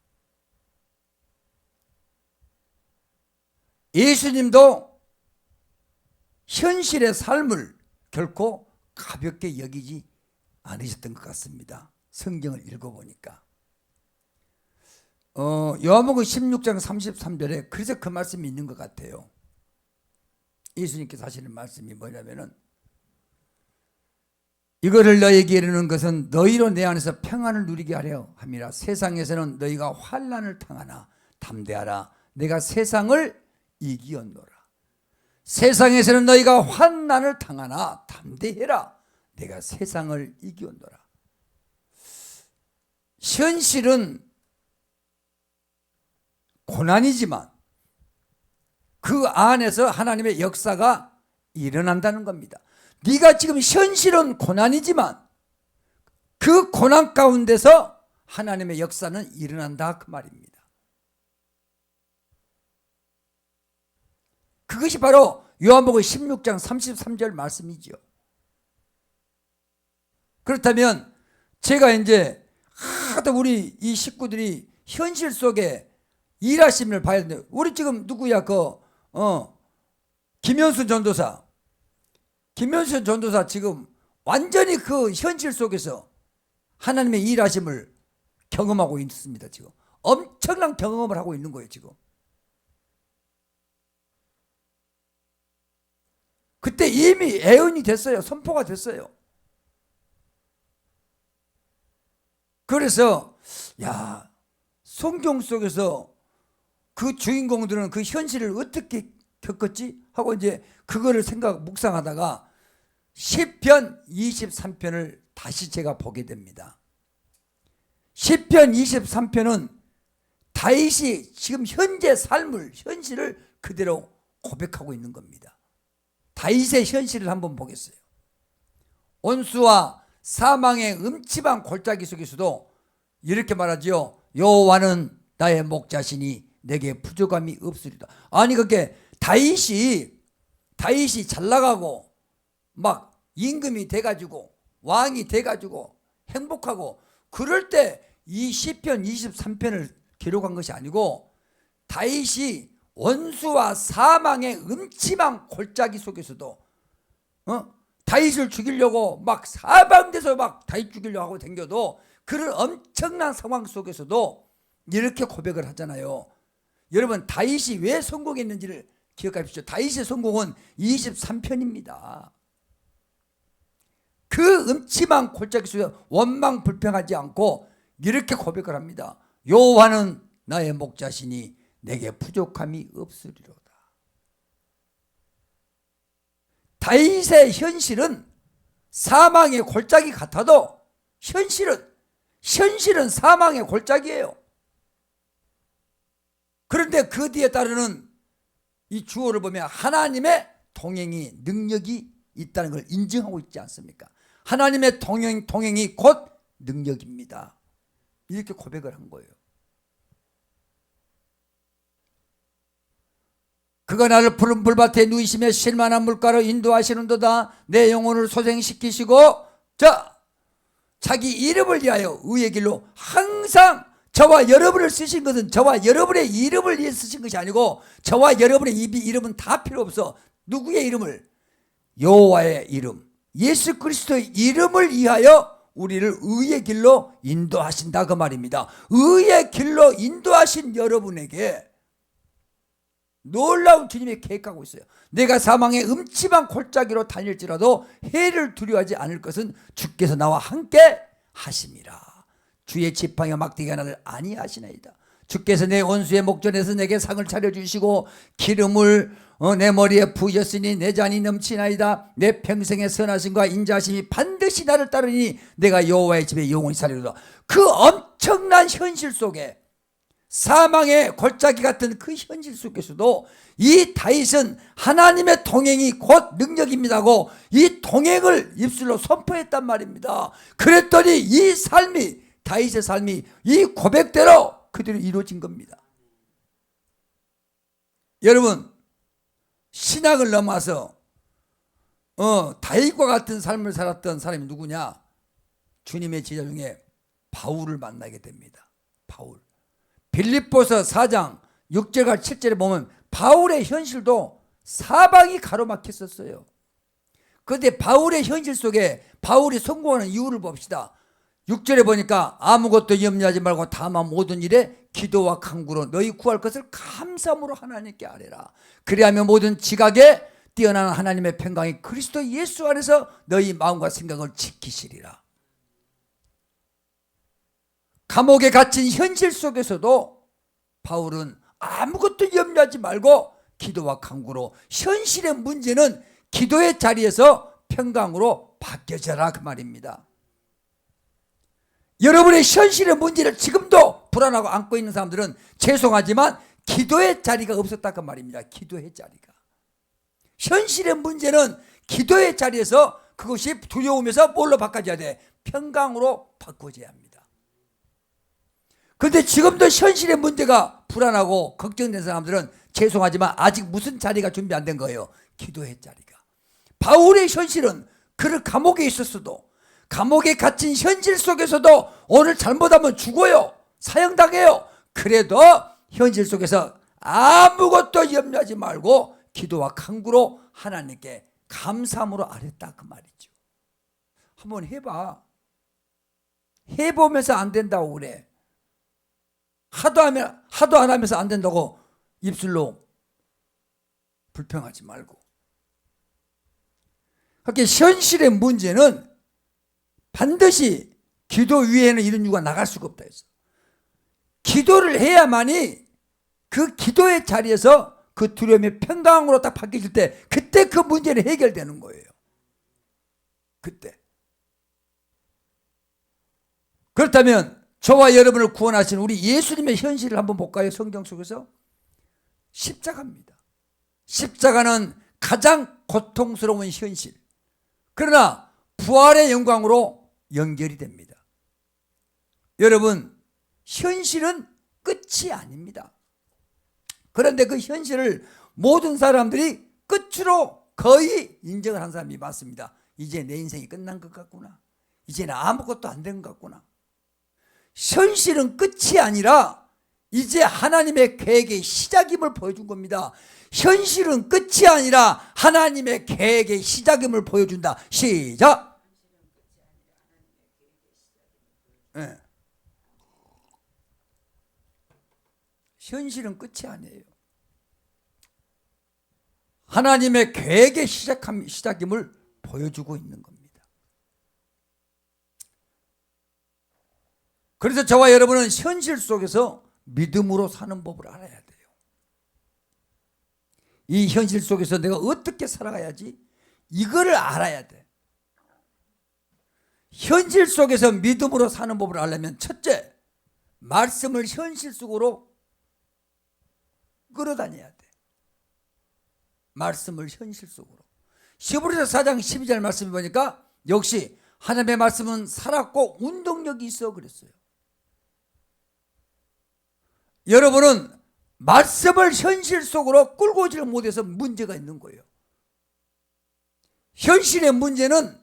예수님도 현실의 삶을 결코 가볍게 여기지 않으셨던 것 같습니다. 성경을 읽어보니까 요한복음 16장 33절에 그래서 그 말씀이 있는 것 같아요. 예수님께서 하시는 말씀이 뭐냐면은, 이거를 너희에게 이르는 것은 너희로 내 안에서 평안을 누리게 하려 함이라. 세상에서는 너희가 환난을 당하나 담대하라, 내가 세상을 이기었노라. 세상에서는 너희가 환난을 당하나 담대해라, 내가 세상을 이기었노라. 현실은 고난이지만 그 안에서 하나님의 역사가 일어난다는 겁니다. 네가 지금 현실은 고난이지만 그 고난 가운데서 하나님의 역사는 일어난다, 그 말입니다. 그것이 바로 요한복음 16장 33절 말씀이죠. 그렇다면 제가 이제 하도 우리 이 식구들이 현실 속에 일하심을 봐야 되는데, 우리 지금 누구야? 김현수 전도사. 김현수 전도사 지금 완전히 그 현실 속에서 하나님의 일하심을 경험하고 있습니다. 지금 엄청난 경험을 하고 있는 거예요. 지금 그때 이미 애언이 됐어요. 선포가 됐어요. 그래서 성경 속에서 그 주인공들은 그 현실을 어떻게 겪었지? 하고 이제 그거를 묵상하다가 시편 23편을 다시 제가 보게 됩니다. 시편 23편은 다윗이 지금 현재 삶을, 현실을 그대로 고백하고 있는 겁니다. 다윗의 현실을 한번 보겠어요. 온수와 사망의 음침한 골짜기 속에서도 이렇게 말하지요. 여호와는 나의 목자시니 내게 부족함이 없으리다. 아니 그게 다윗이 잘 나가고 막 임금이 돼가지고 왕이 돼가지고 행복하고 그럴 때 이 시편 23편을 기록한 것이 아니고 다윗이 원수와 사망의 음침한 골짜기 속에서도 다윗을 죽이려고 막 사방돼서 막 다윗 죽이려고 하고 댕겨도 그런 엄청난 상황 속에서도 이렇게 고백을 하잖아요. 여러분 다윗이 왜 성공했는지를 기억하십시오. 다윗의 성공은 23편입니다. 그 음침한 골짜기 속에 원망 불평하지 않고 이렇게 고백을 합니다. 여호와는 나의 목자시니 내게 부족함이 없으리로다. 다윗의 현실은 사망의 골짜기 같아도 현실은 사망의 골짜기예요. 그런데 그 뒤에 따르는 이 주어를 보면 하나님의 동행이 능력이 있다는 걸 인정하고 있지 않습니까? 하나님의 동행이 곧 능력입니다. 이렇게 고백을 한 거예요. 그가 나를 푸른 불밭에 누이시며 실만한 물가로 인도하시는도다. 내 영혼을 소생시키시고 자기 이름을 위하여 의의 길로 항상 저와 여러분을 쓰신 것은 저와 여러분의 이름을 위해 쓰신 것이 아니고 저와 여러분의 이름은 다 필요 없어. 누구의 이름을? 여호와의 이름, 예수 그리스도의 이름을 위하여 우리를 의의 길로 인도하신다 그 말입니다. 의의 길로 인도하신 여러분에게 놀라운 주님이 계획하고 있어요. 내가 사망의 음침한 골짜기로 다닐지라도 해를 두려워하지 않을 것은 주께서 나와 함께 하심이라. 주의 지팡이와 막대기가 나를 아니하시나이다. 주께서 내 원수의 목전에서 내게 상을 차려주시고 기름을 내 머리에 부으셨으니 내 잔이 넘치나이다. 내 평생의 선하심과 인자하심이 반드시 나를 따르니 내가 여호와의 집에 영원히 살리로다. 그 엄청난 현실 속에 사망의 골짜기 같은 그 현실 속에서도 이 다윗은 하나님의 동행이 곧 능력입니다고 이 동행을 입술로 선포했단 말입니다. 그랬더니 이 삶이 다윗의 삶이 이 고백대로 그대로 이루어진 겁니다. 여러분 신약을 넘어서 다윗과 같은 삶을 살았던 사람이 누구냐? 주님의 제자 중에 바울을 만나게 됩니다. 바울. 빌립보서 4장 6절과 7절에 보면 바울의 현실도 사방이 가로막혔었어요. 그런데 바울의 현실 속에 바울이 성공하는 이유를 봅시다. 6절에 보니까 아무것도 염려하지 말고 다만 모든 일에 기도와 간구로 너희 구할 것을 감사함으로 하나님께 아뢰라. 그리하면 모든 지각에 뛰어난 하나님의 평강이 그리스도 예수 안에서 너희 마음과 생각을 지키시리라. 감옥에 갇힌 현실 속에서도 바울은 아무것도 염려하지 말고 기도와 간구로 현실의 문제는 기도의 자리에서 평강으로 바뀌어져라 그 말입니다. 여러분의 현실의 문제를 지금도 불안하고 안고 있는 사람들은 죄송하지만 기도의 자리가 없었다 그 말입니다. 기도의 자리가. 현실의 문제는 기도의 자리에서 그것이 두려우면서 뭘로 바꿔줘야 돼? 평강으로 바꿔줘야 합니다. 그런데 지금도 현실의 문제가 불안하고 걱정된 사람들은 죄송하지만 아직 무슨 자리가 준비 안 된 거예요? 기도의 자리가. 바울의 현실은 그를 감옥에 있었어도 감옥에 갇힌 현실 속에서도 오늘 잘못하면 죽어요. 사형당해요. 그래도 현실 속에서 아무것도 염려하지 말고 기도와 간구로 하나님께 감사함으로 아뢰었다 그 말이죠. 한번 해봐. 해보면서 안 된다고 그래. 하도 안 하면서 안 된다고 입술로 불평하지 말고. 그렇게 현실의 문제는 반드시 기도 위에는 이런 이유가 나갈 수가 없다 했어. 기도를 해야만이 그 기도의 자리에서 그 두려움이 평강으로 딱 바뀌질 때 그때 그 문제는 해결되는 거예요. 그때. 그렇다면 저와 여러분을 구원하신 우리 예수님의 현실을 한번 볼까요? 성경 속에서 십자가입니다. 십자가는 가장 고통스러운 현실. 그러나 부활의 영광으로 연결이 됩니다. 여러분, 현실은 끝이 아닙니다. 그런데 그 현실을 모든 사람들이 끝으로 거의 인정을 한 사람이 많습니다. 이제 내 인생이 끝난 것 같구나. 이제는 아무것도 안 된 것 같구나. 현실은 끝이 아니라 이제 하나님의 계획의 시작임을 보여준 겁니다. 현실은 끝이 아니라 하나님의 계획의 시작임을 보여준다. 시작. 네. 현실은 끝이 아니에요. 하나님의 계획의 시작임을 보여주고 있는 겁니다. 그래서 저와 여러분은 현실 속에서 믿음으로 사는 법을 알아야 돼요. 이 현실 속에서 내가 어떻게 살아가야지? 이거를 알아야 돼. 현실 속에서 믿음으로 사는 법을 알려면 첫째, 말씀을 현실 속으로 끌어다녀야 돼. 말씀을 현실 속으로. 히브리서 4장 12절 말씀을 보니까 역시 하나님의 말씀은 살았고 운동력이 있어 그랬어요. 여러분은 말씀을 현실 속으로 끌고 오지를 못해서 문제가 있는 거예요. 현실의 문제는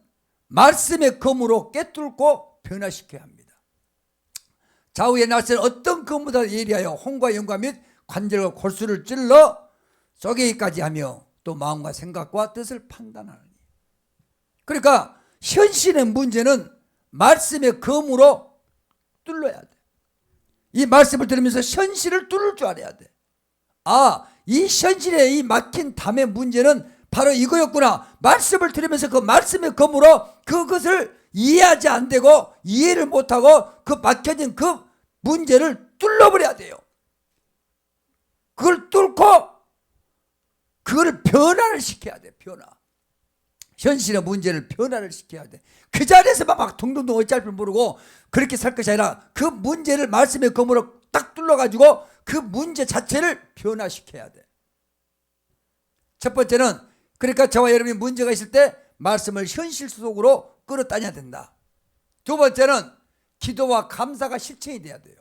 말씀의 검으로 꿰뚫고 변화시켜야 합니다. 좌우의 날쌘 어떤 검보다 예리하여 혼과 영과 및 관절과 골수를 찔러 쪼개기까지 하며 또 마음과 생각과 뜻을 판단하느니. 그러니까 현실의 문제는 말씀의 검으로 뚫어야 돼. 이 말씀을 들으면서 현실을 뚫을 줄 알아야 돼. 아, 이 현실의 이 막힌 담의 문제는 바로 이거였구나. 말씀을 들으면서 그 말씀의 검으로 그것을 이해하지 안 되고 이해를 못하고 그 막혀진 그 문제를 뚫어버려야 돼요. 그걸 뚫고 그걸 변화를 시켜야 돼. 변화. 현실의 문제를 변화를 시켜야 돼. 그 자리에서 막 동동동 어찌할 줄 모르고 그렇게 살 것이 아니라 그 문제를 말씀의 검으로 딱 뚫어가지고 그 문제 자체를 변화시켜야 돼. 첫 번째는 그러니까 저와 여러분이 문제가 있을 때 말씀을 현실 속으로 끌어다녀야 된다. 두 번째는 기도와 감사가 실천이 돼야 돼요.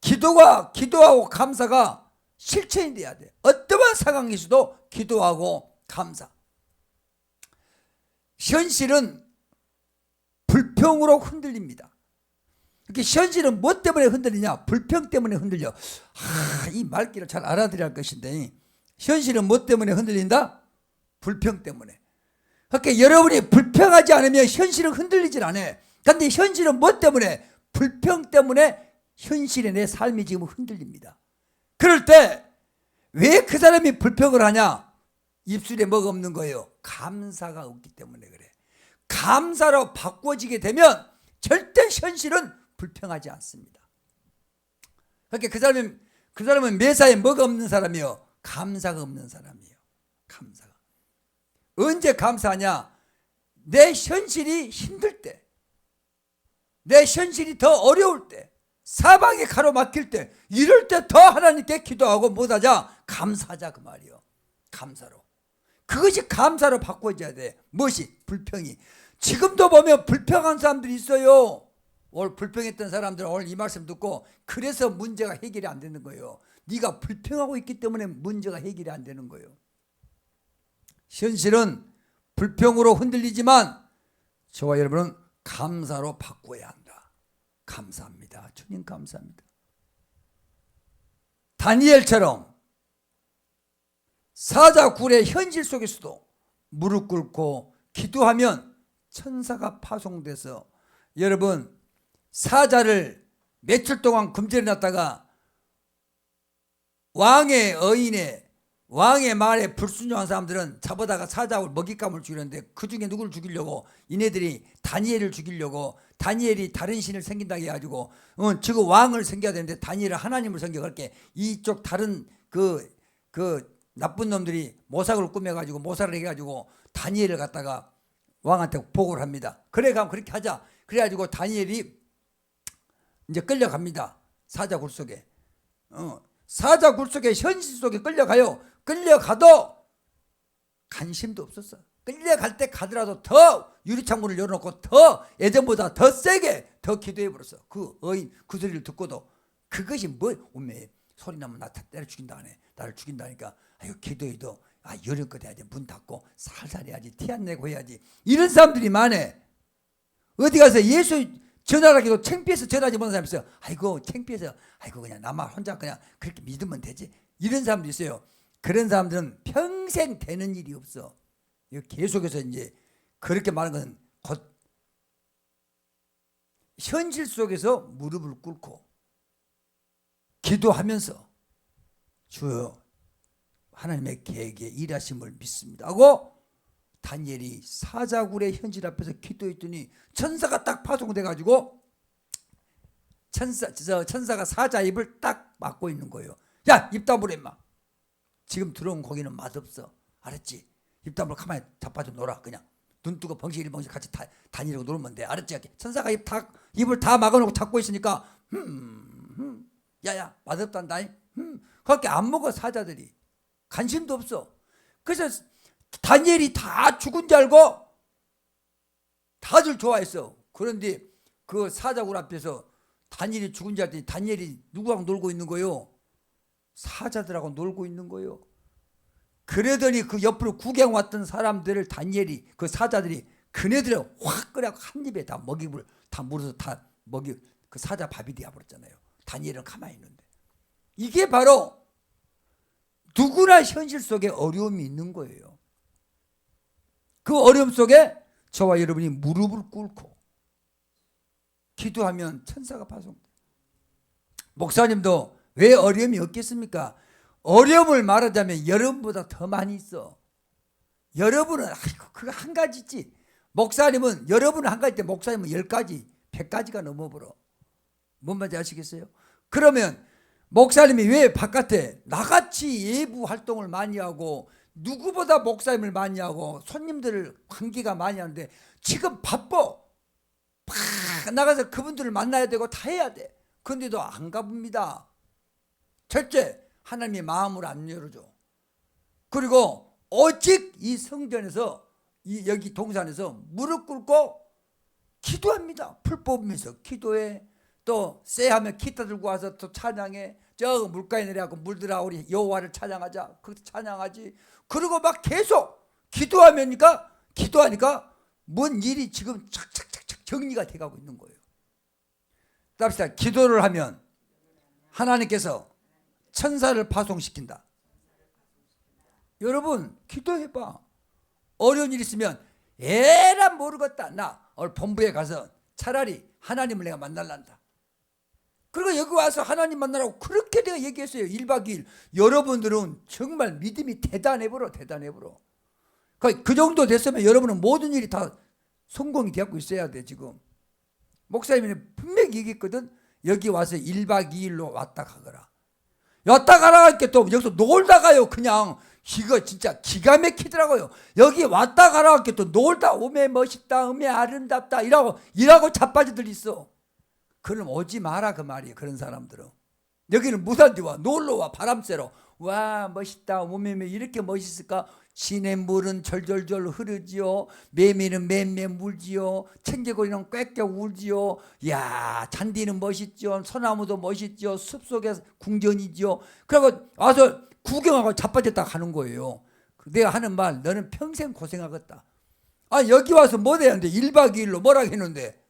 기도하고 감사가 실천이 돼야 돼. 어떠한 상황이 있어도 기도하고 감사. 현실은 불평으로 흔들립니다. 이렇게 현실은 뭐 때문에 흔들리냐? 불평 때문에 흔들려. 이 말귀를 잘 알아들어야 할 것인데 현실은 뭐 때문에 흔들린다? 불평 때문에. 그러니까 여러분이 불평하지 않으면 현실은 흔들리질 않아요. 그런데 현실은 뭐 때문에? 불평 때문에 현실의 내 삶이 지금 흔들립니다. 그럴 때 왜 그 사람이 불평을 하냐? 입술에 뭐가 없는 거예요? 감사가 없기 때문에 그래. 감사로 바꿔지게 되면 절대 현실은 불평하지 않습니다. 그러니까 그 사람은 매사에 뭐가 없는 사람이요? 감사가 없는 사람이에요. 감사가. 언제 감사하냐? 내 현실이 힘들 때, 내 현실이 더 어려울 때, 사방이 가로막힐 때, 이럴 때 더 하나님께 기도하고 못하자 감사하자 그 말이요. 감사로. 그것이 감사로 바꿔져야 돼. 무엇이? 불평이. 지금도 보면 불평한 사람들이 있어요. 오늘 불평했던 사람들은 오늘 이 말씀 듣고 그래서 문제가 해결이 안 되는 거예요. 네가 불평하고 있기 때문에 문제가 해결이 안 되는 거예요. 현실은 불평으로 흔들리지만 저와 여러분은 감사로 바꿔야 한다. 감사합니다. 주님 감사합니다. 다니엘처럼 사자굴의 현실 속에서도 무릎 꿇고 기도하면 천사가 파송돼서 여러분 사자를 며칠 동안 금지해 놨다가 왕의 어인에 왕의 말에 불순종한 사람들은 잡아다가 사자고 먹잇감을 죽이는데 그 중에 누구를 죽이려고? 이네들이 다니엘을 죽이려고. 다니엘이 다른 신을 섬긴다 해가지고 지금 왕을 섬겨야 되는데 다니엘은 하나님을 섬겨갈게. 이쪽 다른 그 나쁜 놈들이 모삭을 꾸며가지고 모사를 해가지고 다니엘을 갖다가 왕한테 보고를 합니다. 그래 가면 그렇게 하자. 그래가지고 다니엘이 이제 끌려갑니다. 사자 굴 속에. 사자 굴 속에 현실 속에 끌려가요. 끌려가도 관심도 없었어. 끌려갈 때 가더라도 더 유리창문을 열어놓고 더 예전보다 더 세게 더 기도해버렸어. 그 어인 그 소리를 듣고도. 그것이 뭐 오메 소리 나면 나 때려 죽인다 하네. 나를 죽인다니까. 아유 기도해도 여름껏 해야지. 문 닫고 살살 해야지. 티 안 내고 해야지. 이런 사람들이 많아. 어디 가서 예수 전화하기도 창피해서 전화하지 못하는 사람이 있어요. 아이고 창피해서 그냥 나만 혼자 그냥 그렇게 믿으면 되지. 이런 사람도 있어요. 그런 사람들은 평생 되는 일이 없어. 계속해서 이제 그렇게 말하는 건 곧 현실 속에서 무릎을 꿇고 기도하면서 주여 하나님의 계획에 일하심을 믿습니다 하고 다니엘이 사자굴의 현실 앞에서 기도했더니 천사가 딱 파송돼 가지고 천사가 사자 입을 딱 막고 있는 거예요. 야, 입 다물어 임마. 지금 들어온 고기는 맛없어. 알았지? 입 다물어 가만히 자빠져 놀아. 그냥 눈 뜨고 벙실 벙실 같이 다니려고 놀면 돼. 알았지? 천사가 입을 다 막아놓고 잡고 있으니까 야야 맛없단다. 그렇게 안 먹어. 사자들이 관심도 없어. 그래서 다니엘이 다 죽은 줄 알고 다들 좋아했어. 그런데 그 사자굴 앞에서 다니엘이 죽은 줄 알았더니 다니엘이 누구랑 놀고 있는 거요? 사자들하고 놀고 있는 거요. 그러더니 그 옆으로 구경 왔던 사람들을 다니엘이 그 사자들이 그네들을 확 끓여 한 입에 다 먹이를 다 물어서 다 먹이 그 사자 밥이 되어버렸잖아요. 다니엘은 가만히 있는데. 이게 바로 누구나 현실 속에 어려움이 있는 거예요. 그 어려움 속에 저와 여러분이 무릎을 꿇고 기도하면 천사가 파송돼. 목사님도 왜 어려움이 없겠습니까? 어려움을 말하자면 여러분보다 더 많이 있어. 여러분은 그거 한 가지지. 목사님은 여러분은 한 가지 때 목사님은 10가지 100가지가 넘어버려. 뭔 말인지 아시겠어요? 그러면 목사님이 왜 바깥에 나같이 예부 활동을 많이 하고 누구보다 목사님을 많이 하고 손님들을 관계가 많이 하는데 지금 바빠. 팍 나가서 그분들을 만나야 되고 다 해야 돼. 그런데도 안 가봅니다. 첫째, 하나님의 마음을 안 열어줘. 그리고 오직 이 성전에서 여기 동산에서 무릎 꿇고 기도합니다. 풀 뽑으면서 기도해. 또 쎄하면 기타 들고 와서 또 찬양해. 저 물가에 내려가고 물들아 우리 여호와를 찬양하자. 그것도 찬양하지. 그리고 막 계속 기도하니까 뭔 일이 지금 착착착착 정리가 돼가고 있는 거예요. 답시다. 기도를 하면 하나님께서 천사를 파송시킨다. 여러분 기도해봐. 어려운 일 있으면 에라 모르겠다. 나 오늘 본부에 가서 차라리 하나님을 내가 만날란다. 그리고 여기 와서 하나님 만나라고 그렇게 내가 얘기했어요. 1박 2일. 여러분들은 정말 믿음이 대단해버려. 그 정도 됐으면 여러분은 모든 일이 다 성공이 되고 있어야 돼. 지금 목사님이 분명히 얘기했거든. 여기 와서 1박 2일로 왔다 가거라. 왔다 가라 할게 또 여기서 놀다 가요. 그냥 이거 진짜 기가 막히더라고요. 여기 왔다 가라 할게 또 놀다 오메 멋있다 오메 아름답다 이라고 자빠지들 있어. 그럼 오지 마라 그 말이에요. 그런 사람들은 여기는 무산지 와 놀러와 바람 쐬러 와 멋있다 오메 이렇게 멋있을까. 시냇물은 절절절 흐르지요. 매미는 맴매 물지요. 청개구리는 꽥꽥 울지요. 야 잔디는 멋있죠. 소나무도 멋있죠. 숲속에 궁전이지요. 그리고 와서 구경하고 자빠졌다 가는 거예요. 내가 하는 말 너는 평생 고생하겠다. 여기 와서 뭐 해야 하는데 1박 2일로 뭐라 했는데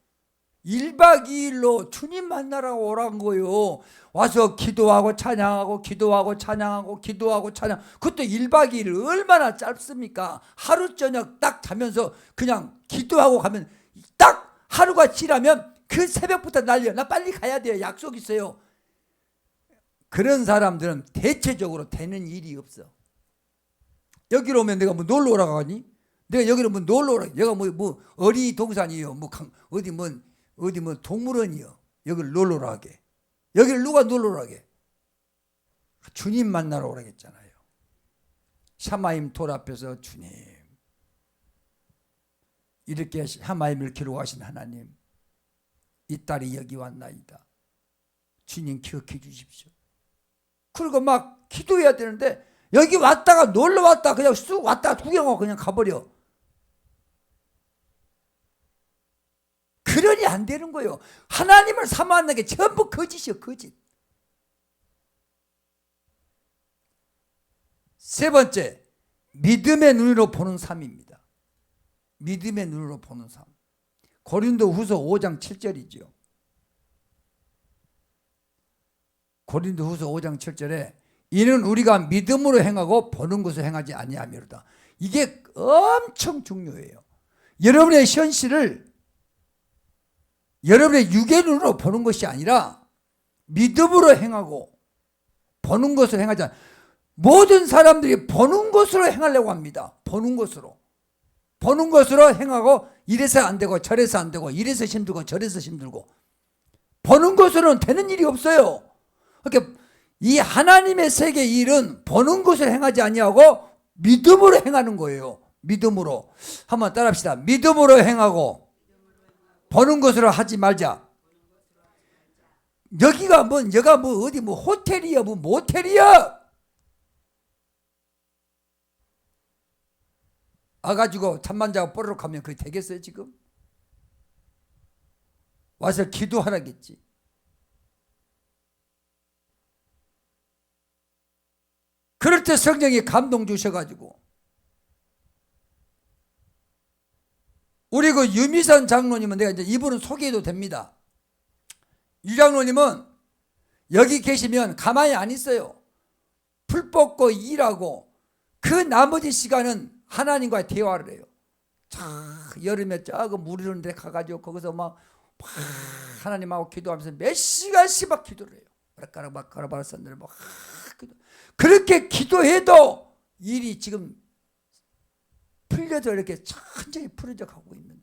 1박 2일로 주님 만나라고 오란 거예요. 와서 기도하고 찬양하고 기도하고 찬양하고 기도하고 찬양. 그것도 1박 2일 얼마나 짧습니까? 하루 저녁 딱 자면서 그냥 기도하고 가면 딱 하루가 지나면 그 새벽부터 날려. 나 빨리 가야 돼요. 약속 있어요. 그런 사람들은 대체적으로 되는 일이 없어. 여기로 오면 내가 뭐 놀러 오라고 하니? 내가 여기로 뭐 놀러 오라. 얘가 뭐 어린이 동산이요. 어디 뭐 동물원이요. 여기를 놀러 오라 하게. 여기를 누가 놀러 오라 하게? 주님 만나러 오라겠잖아요. 샤마임 돌 앞에서 주님, 이렇게 샤마임을 기록하신 하나님, 이 딸이 여기 왔나이다. 주님 기억해 주십시오. 그리고 막 기도해야 되는데 여기 왔다가 놀러 왔다 그냥 쑥 왔다 구경하고 그냥 가버려. 그러니 안 되는 거예요. 하나님을 사모하는 게 전부 거짓이요, 거짓. 세 번째, 믿음의 눈으로 보는 삶입니다. 믿음의 눈으로 보는 삶. 고린도후서 5장 7절이죠. 고린도후서 5장 7절에 이는 우리가 믿음으로 행하고 보는 것을 행하지 아니하미로다. 이게 엄청 중요해요. 여러분의 현실을 여러분의 육의 눈으로 보는 것이 아니라 믿음으로 행하고 보는 것을 행하지 않아요. 모든 사람들이 보는 것으로 행하려고 합니다. 보는 것으로. 보는 것으로 행하고 이래서 안 되고 저래서 안 되고 이래서 힘들고 저래서 힘들고 보는 것으로는 되는 일이 없어요. 그러니까 이 하나님의 세계 일은 보는 것을 행하지 아니하고 믿음으로 행하는 거예요. 믿음으로. 한번 따라합시다. 믿음으로 행하고 보는 것으로 하지 말자. 여기가 여가 어디 호텔이야, 모텔이야. 와가지고 잠만 자고 뽀르륵 하면 그게 되겠어요, 지금? 와서 기도하라겠지. 그럴 때 성령이 감동 주셔가지고 우리 그 유미선 장로님은 내가 이제 이분은 소개해도 됩니다. 유 장로님은 여기 계시면 가만히 안 있어요. 풀 뽑고 일하고 그 나머지 시간은 하나님과 대화를 해요. 여름에 작은 물 이런 데 가가지고 거기서 막 하나님하고 기도하면서 몇 시간씩 막 기도를 해요. 바라바라바라바라선들 막 기도. 그렇게 기도해도 일이 지금 풀려져 이렇게 천천히 풀어져 가고 있는데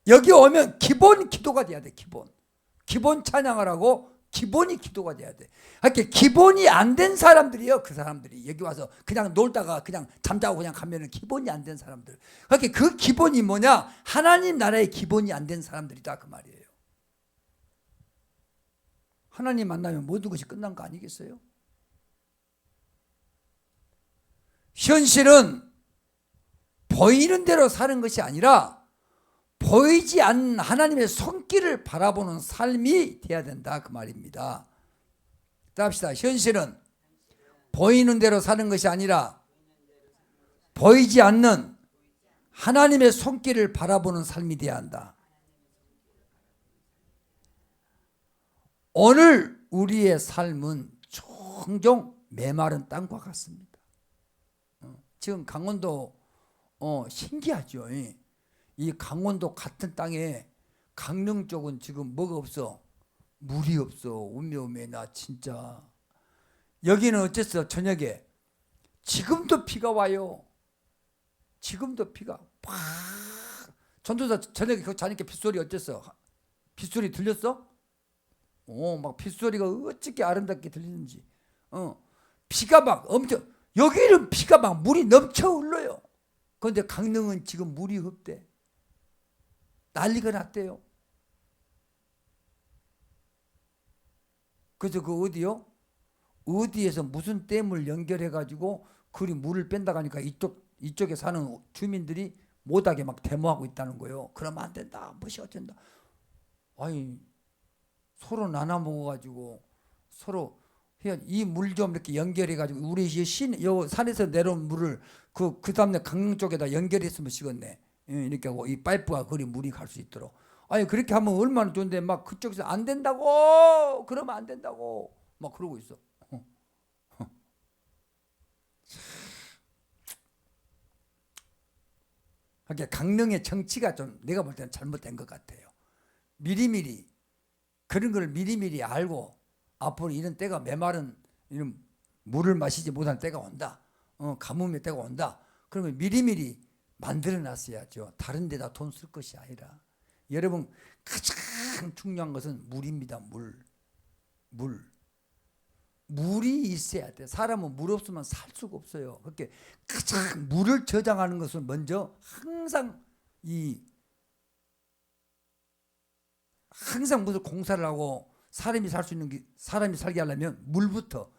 여기 오면 기본 기도가 돼야 돼. 기본 찬양을 하고 기본이 기도가 돼야 돼. 이렇게 기본이 안 된 사람들이요. 그 사람들이 여기 와서 그냥 놀다가 그냥 잠자고 그냥 가면은 기본이 안 된 사람들. 그렇게 그 기본이 뭐냐? 하나님 나라의 기본이 안 된 사람들이다 그 말이에요. 하나님 만나면 모든 것이 끝난 거 아니겠어요? 현실은 보이는 대로 사는 것이 아니라 보이지 않는 하나님의 손길을 바라보는 삶이 돼야 된다 그 말입니다. 따라합시다. 현실은 보이는 대로 사는 것이 아니라 보이지 않는 하나님의 손길을 바라보는 삶이 돼야 한다. 오늘 우리의 삶은 종종 메마른 땅과 같습니다. 지금 강원도 신기하죠. 이 강원도 같은 땅에 강릉 쪽은 지금 뭐가 없어? 물이 없어. 우메우메 나 진짜. 여기는 어쨌어? 저녁에 지금도 비가 와요. 지금도 비가 팍. 전도사 저녁에 그 자니까 빗소리 어땠어? 빗소리 들렸어? 막 빗소리가 어떻게 아름답게 들리는지. 비가 막 엄청 여기는 비가 막 물이 넘쳐 흘러요. 그런데 강릉은 지금 물이 없대. 난리가 났대요. 그래서 그 어디요? 어디에서 무슨 댐을 연결해 가지고 그리 물을 뺀다고 하니까 이쪽에 사는 주민들이 못하게 막 데모하고 있다는 거예요. 그러면 안 된다. 무시 어쩐다. 아니 서로 나눠 먹어 가지고 서로 이 물 좀 이렇게 연결해 가지고 우리 요 산에서 내려온 물을 그 다음에 강릉 쪽에다 연결했으면 시겠네. 이렇게 하고 이 파이프가 그리 물이 갈 수 있도록. 아니 그렇게 하면 얼마나 좋은데 막 그쪽에서 안 된다고 그러면 안 된다고 막 그러고 있어. 그러니까 강릉의 정치가 좀 내가 볼 때는 잘못된 것 같아요. 미리미리 그런 걸 미리미리 알고 앞으로 이런 때가 메마른 이런 물을 마시지 못할 때가 온다. 가뭄의 때가 온다. 그러면 미리미리 만들어놨어야죠. 다른 데다 돈 쓸 것이 아니라. 여러분 가장 중요한 것은 물입니다. 물이 있어야 돼. 사람은 물 없으면 살 수가 없어요. 그렇게 가장 물을 저장하는 것은 먼저 항상 무슨 공사를 하고 사람이 살 수 있는 게, 사람이 살게 하려면 물부터.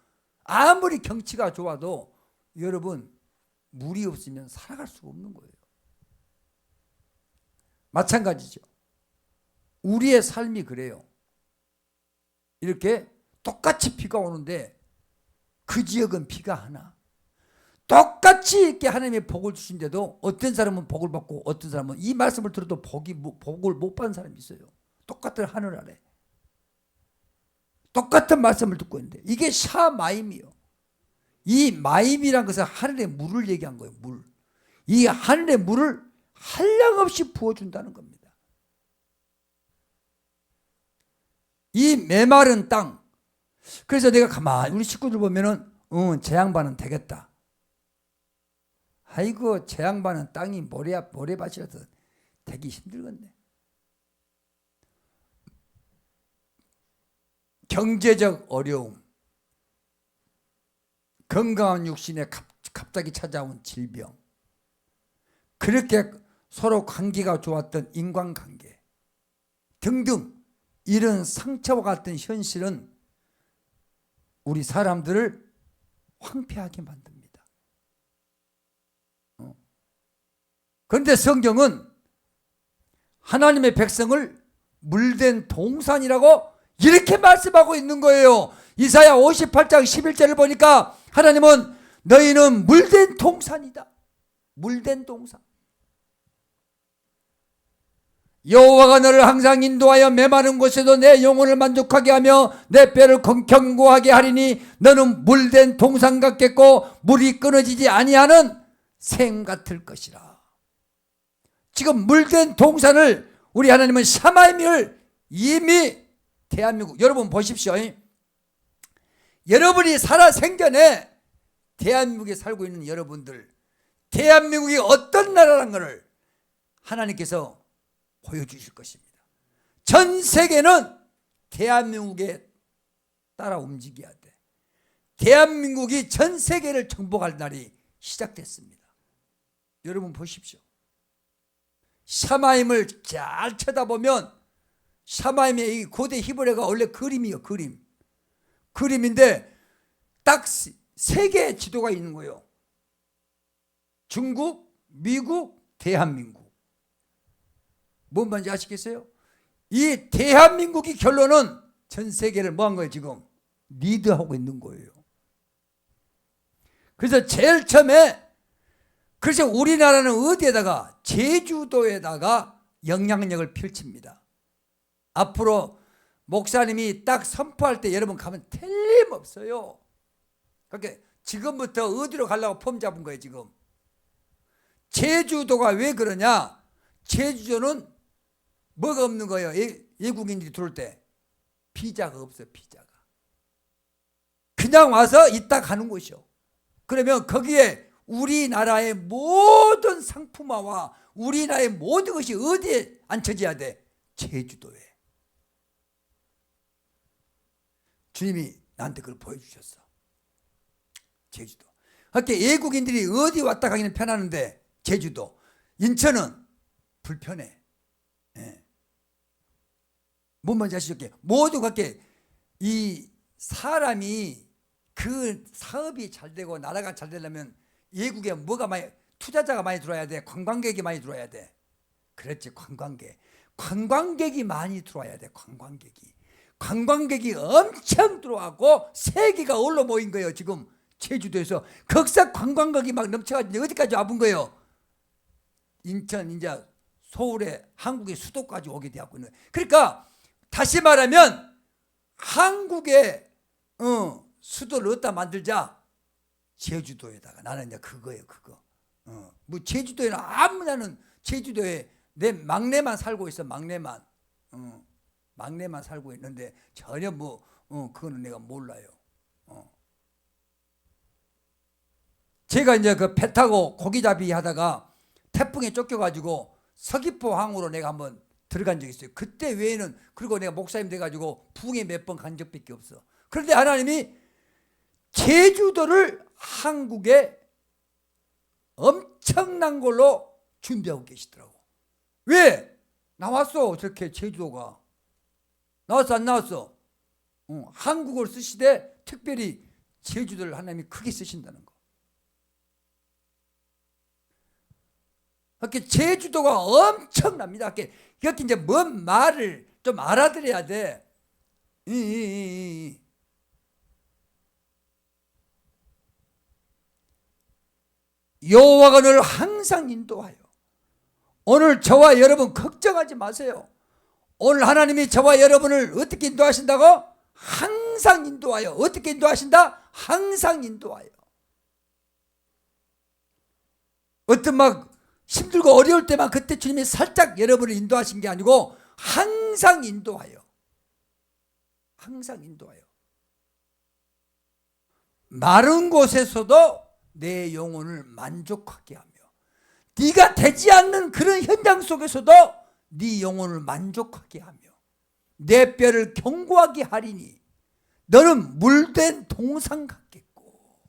아무리 경치가 좋아도 여러분 물이 없으면 살아갈 수가 없는 거예요. 마찬가지죠. 우리의 삶이 그래요. 이렇게 똑같이 비가 오는데 그 지역은 비가 하나. 똑같이 이렇게 하나님의 복을 주신데도 어떤 사람은 복을 받고 어떤 사람은 이 말씀을 들어도 복을 못 받는 사람이 있어요. 똑같은 하늘 아래 똑같은 말씀을 듣고 있는데 이게 샤마임이요. 이 마임이란 것은 하늘의 물을 얘기한 거예요. 물. 이 하늘의 물을 한량없이 부어준다는 겁니다. 이 메마른 땅. 그래서 내가 가만히 우리 식구들 보면은 제 양반은 되겠다. 아이고 제 양반은 땅이 모래밭이라서 되기 힘들겠네. 경제적 어려움, 건강한 육신에 갑자기 찾아온 질병, 그렇게 서로 관계가 좋았던 인간관계 등등 이런 상처와 같은 현실은 우리 사람들을 황폐하게 만듭니다. 그런데 성경은 하나님의 백성을 물된 동산이라고 이렇게 말씀하고 있는 거예요. 이사야 58장 11절을 보니까 하나님은 너희는 물된 동산이다. 물된 동산. 여호와가 너를 항상 인도하여 메마른 곳에도 내 영혼을 만족하게 하며 내 뼈를 견고하게 하리니 너는 물된 동산 같겠고 물이 끊어지지 아니하는 샘 같을 것이라. 지금 물된 동산을 우리 하나님은 샤마임을 이미 대한민국 여러분 보십시오. 여러분이 살아 생전에 대한민국에 살고 있는 여러분들 대한민국이 어떤 나라라는 것을 하나님께서 보여주실 것입니다. 전 세계는 대한민국에 따라 움직여야 돼. 대한민국이 전 세계를 정복할 날이 시작됐습니다. 여러분 보십시오. 샤마임을 잘 쳐다보면 샤마임의 이 고대 히브리어가 원래 그림이에요. 그림인데 딱 세 개의 지도가 있는 거예요. 중국, 미국, 대한민국. 뭔 말인지 아시겠어요? 이 대한민국이 결론은 전 세계를 뭐 한 거예요? 지금 리드하고 있는 거예요. 그래서 제일 처음에 그래서 우리나라는 어디에다가 제주도에다가 영향력을 펼칩니다. 앞으로 목사님이 딱 선포할 때 여러분 가면 틀림없어요. 그러니까 지금부터 어디로 가려고 폼 잡은 거예요. 지금 제주도가 왜 그러냐? 제주도는 뭐가 없는 거예요. 외국인들이 들어올 때 비자가 없어요. 비자가 그냥 와서 있다 가는 곳이요. 그러면 거기에 우리나라의 모든 상품화와 우리나라의 모든 것이 어디에 앉혀져야 돼? 제주도에. 주님이 나한테 그걸 보여주셨어. 제주도. 그러니까 외국인들이 어디 왔다 가기는 편하는데 제주도, 인천은 불편해. 예. 뭔 말인지 아시죠? 모두 그렇게 이 사람이 그 사업이 잘 되고 나라가 잘 되려면 외국에 뭐가 많이 투자자가 많이 들어와야 돼. 관광객이 많이 들어와야 돼. 그렇지. 관광객이 많이 들어와야 돼. 관광객이 엄청 들어와고 세계가 올라 모인 거예요. 지금 제주도에서 거기서 관광객이 막 넘쳐가지고 어디까지 와본 거예요? 인천, 이제 서울에 한국의 수도까지 오게 되었고. 그러니까 다시 말하면 한국의 수도를 어디다 만들자? 제주도에다가. 나는 이제 그거예요. 그거. 뭐 제주도에는 아무나는 제주도에 내 막내만 살고 있어. 막내만 살고 있는데 전혀 그거는 내가 몰라요. 제가 이제 그 배 타고 고기잡이 하다가 태풍에 쫓겨가지고 서귀포항으로 내가 한번 들어간 적이 있어요. 그때 외에는, 그리고 내가 목사님 돼가지고 부흥에 몇 번 간 적밖에 없어. 그런데 하나님이 제주도를 한국에 엄청난 걸로 준비하고 계시더라고. 왜? 나왔어. 저렇게 제주도가 나왔어 안 나왔어? 한국어를 쓰시되 특별히 제주도를 하나님이 크게 쓰신다는 거. 이렇게 제주도가 엄청납니다. 이렇게 이제 뭔 말을 좀 알아들어야 돼. 여호와가 너를 항상 인도하여. 오늘 저와 여러분 걱정하지 마세요. 오늘 하나님이 저와 여러분을 어떻게 인도하신다고? 항상 인도하여. 어떻게 인도하신다? 항상 인도하여. 어떤 막 힘들고 어려울 때만 그때 주님이 살짝 여러분을 인도하신 게 아니고 항상 인도하여. 항상 인도하여. 마른 곳에서도 내 영혼을 만족하게 하며, 네가 되지 않는 그런 현장 속에서도 네 영혼을 만족하게 하며 내 뼈를 견고하게 하리니 너는 물된 동상 같겠고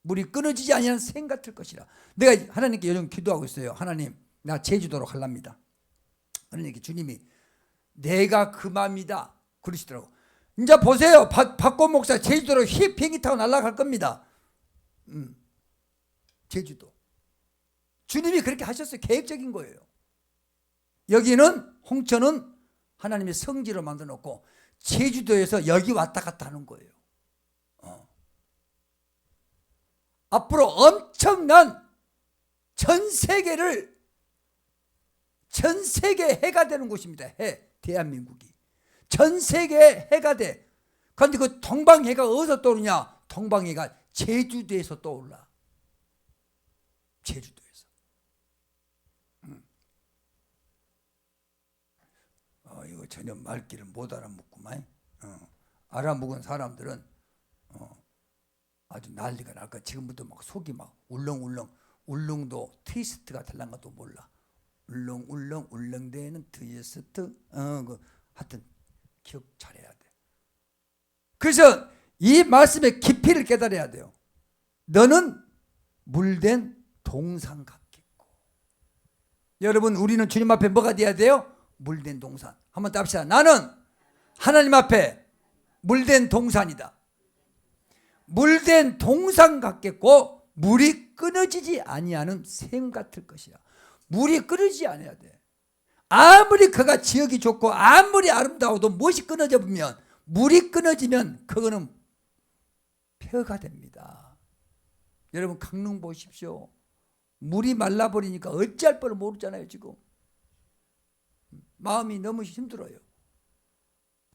물이 끊어지지 아니하는 샘 같을 것이라. 내가 하나님께 요즘 기도하고 있어요. 하나님, 나 제주도로 갈랍니다. 하나님께 주님이 내가 그 맘이다 그러시더라고. 이제 보세요. 박권 목사 제주도로 비행기 타고 날아갈 겁니다. 제주도. 주님이 그렇게 하셨어요. 계획적인 거예요. 여기는 홍천은 하나님의 성지로 만들어 놓고 제주도에서 여기 왔다 갔다 하는 거예요. 앞으로 엄청난 전 세계 해가 되는 곳입니다. 해. 대한민국이 전 세계의 해가 돼. 그런데 그 동방해가 어디서 떠오르냐? 동방해가 제주도에서 떠올라. 제주도에서. 이거 전혀 말귀를 못 알아먹구만. 알아먹은 사람들은 아주 난리가 날까. 지금부터 막 속이 막 울렁울렁. 울릉도 트위스트가 될란 것도 몰라. 울렁울렁 울릉대는 트위스트. 하여튼 기억 잘해야 돼. 그래서 이 말씀의 깊이를 깨달아야 돼요. 너는 물된 동산 같겠고. 여러분, 우리는 주님 앞에 뭐가 돼야 돼요? 물된 동산. 한번 답시다. 나는 하나님 앞에 물된 동산이다. 물된 동산 같겠고 물이 끊어지지 아니하는 샘 같을 것이야. 물이 끊어지지 않아야 돼. 아무리 그가 지역이 좋고 아무리 아름다워도 무엇이 끊어져 보면, 물이 끊어지면 그거는 폐허가 됩니다. 여러분, 강릉 보십시오. 물이 말라버리니까 어찌할 뻔을 모르잖아요. 지금 마음이 너무 힘들어요.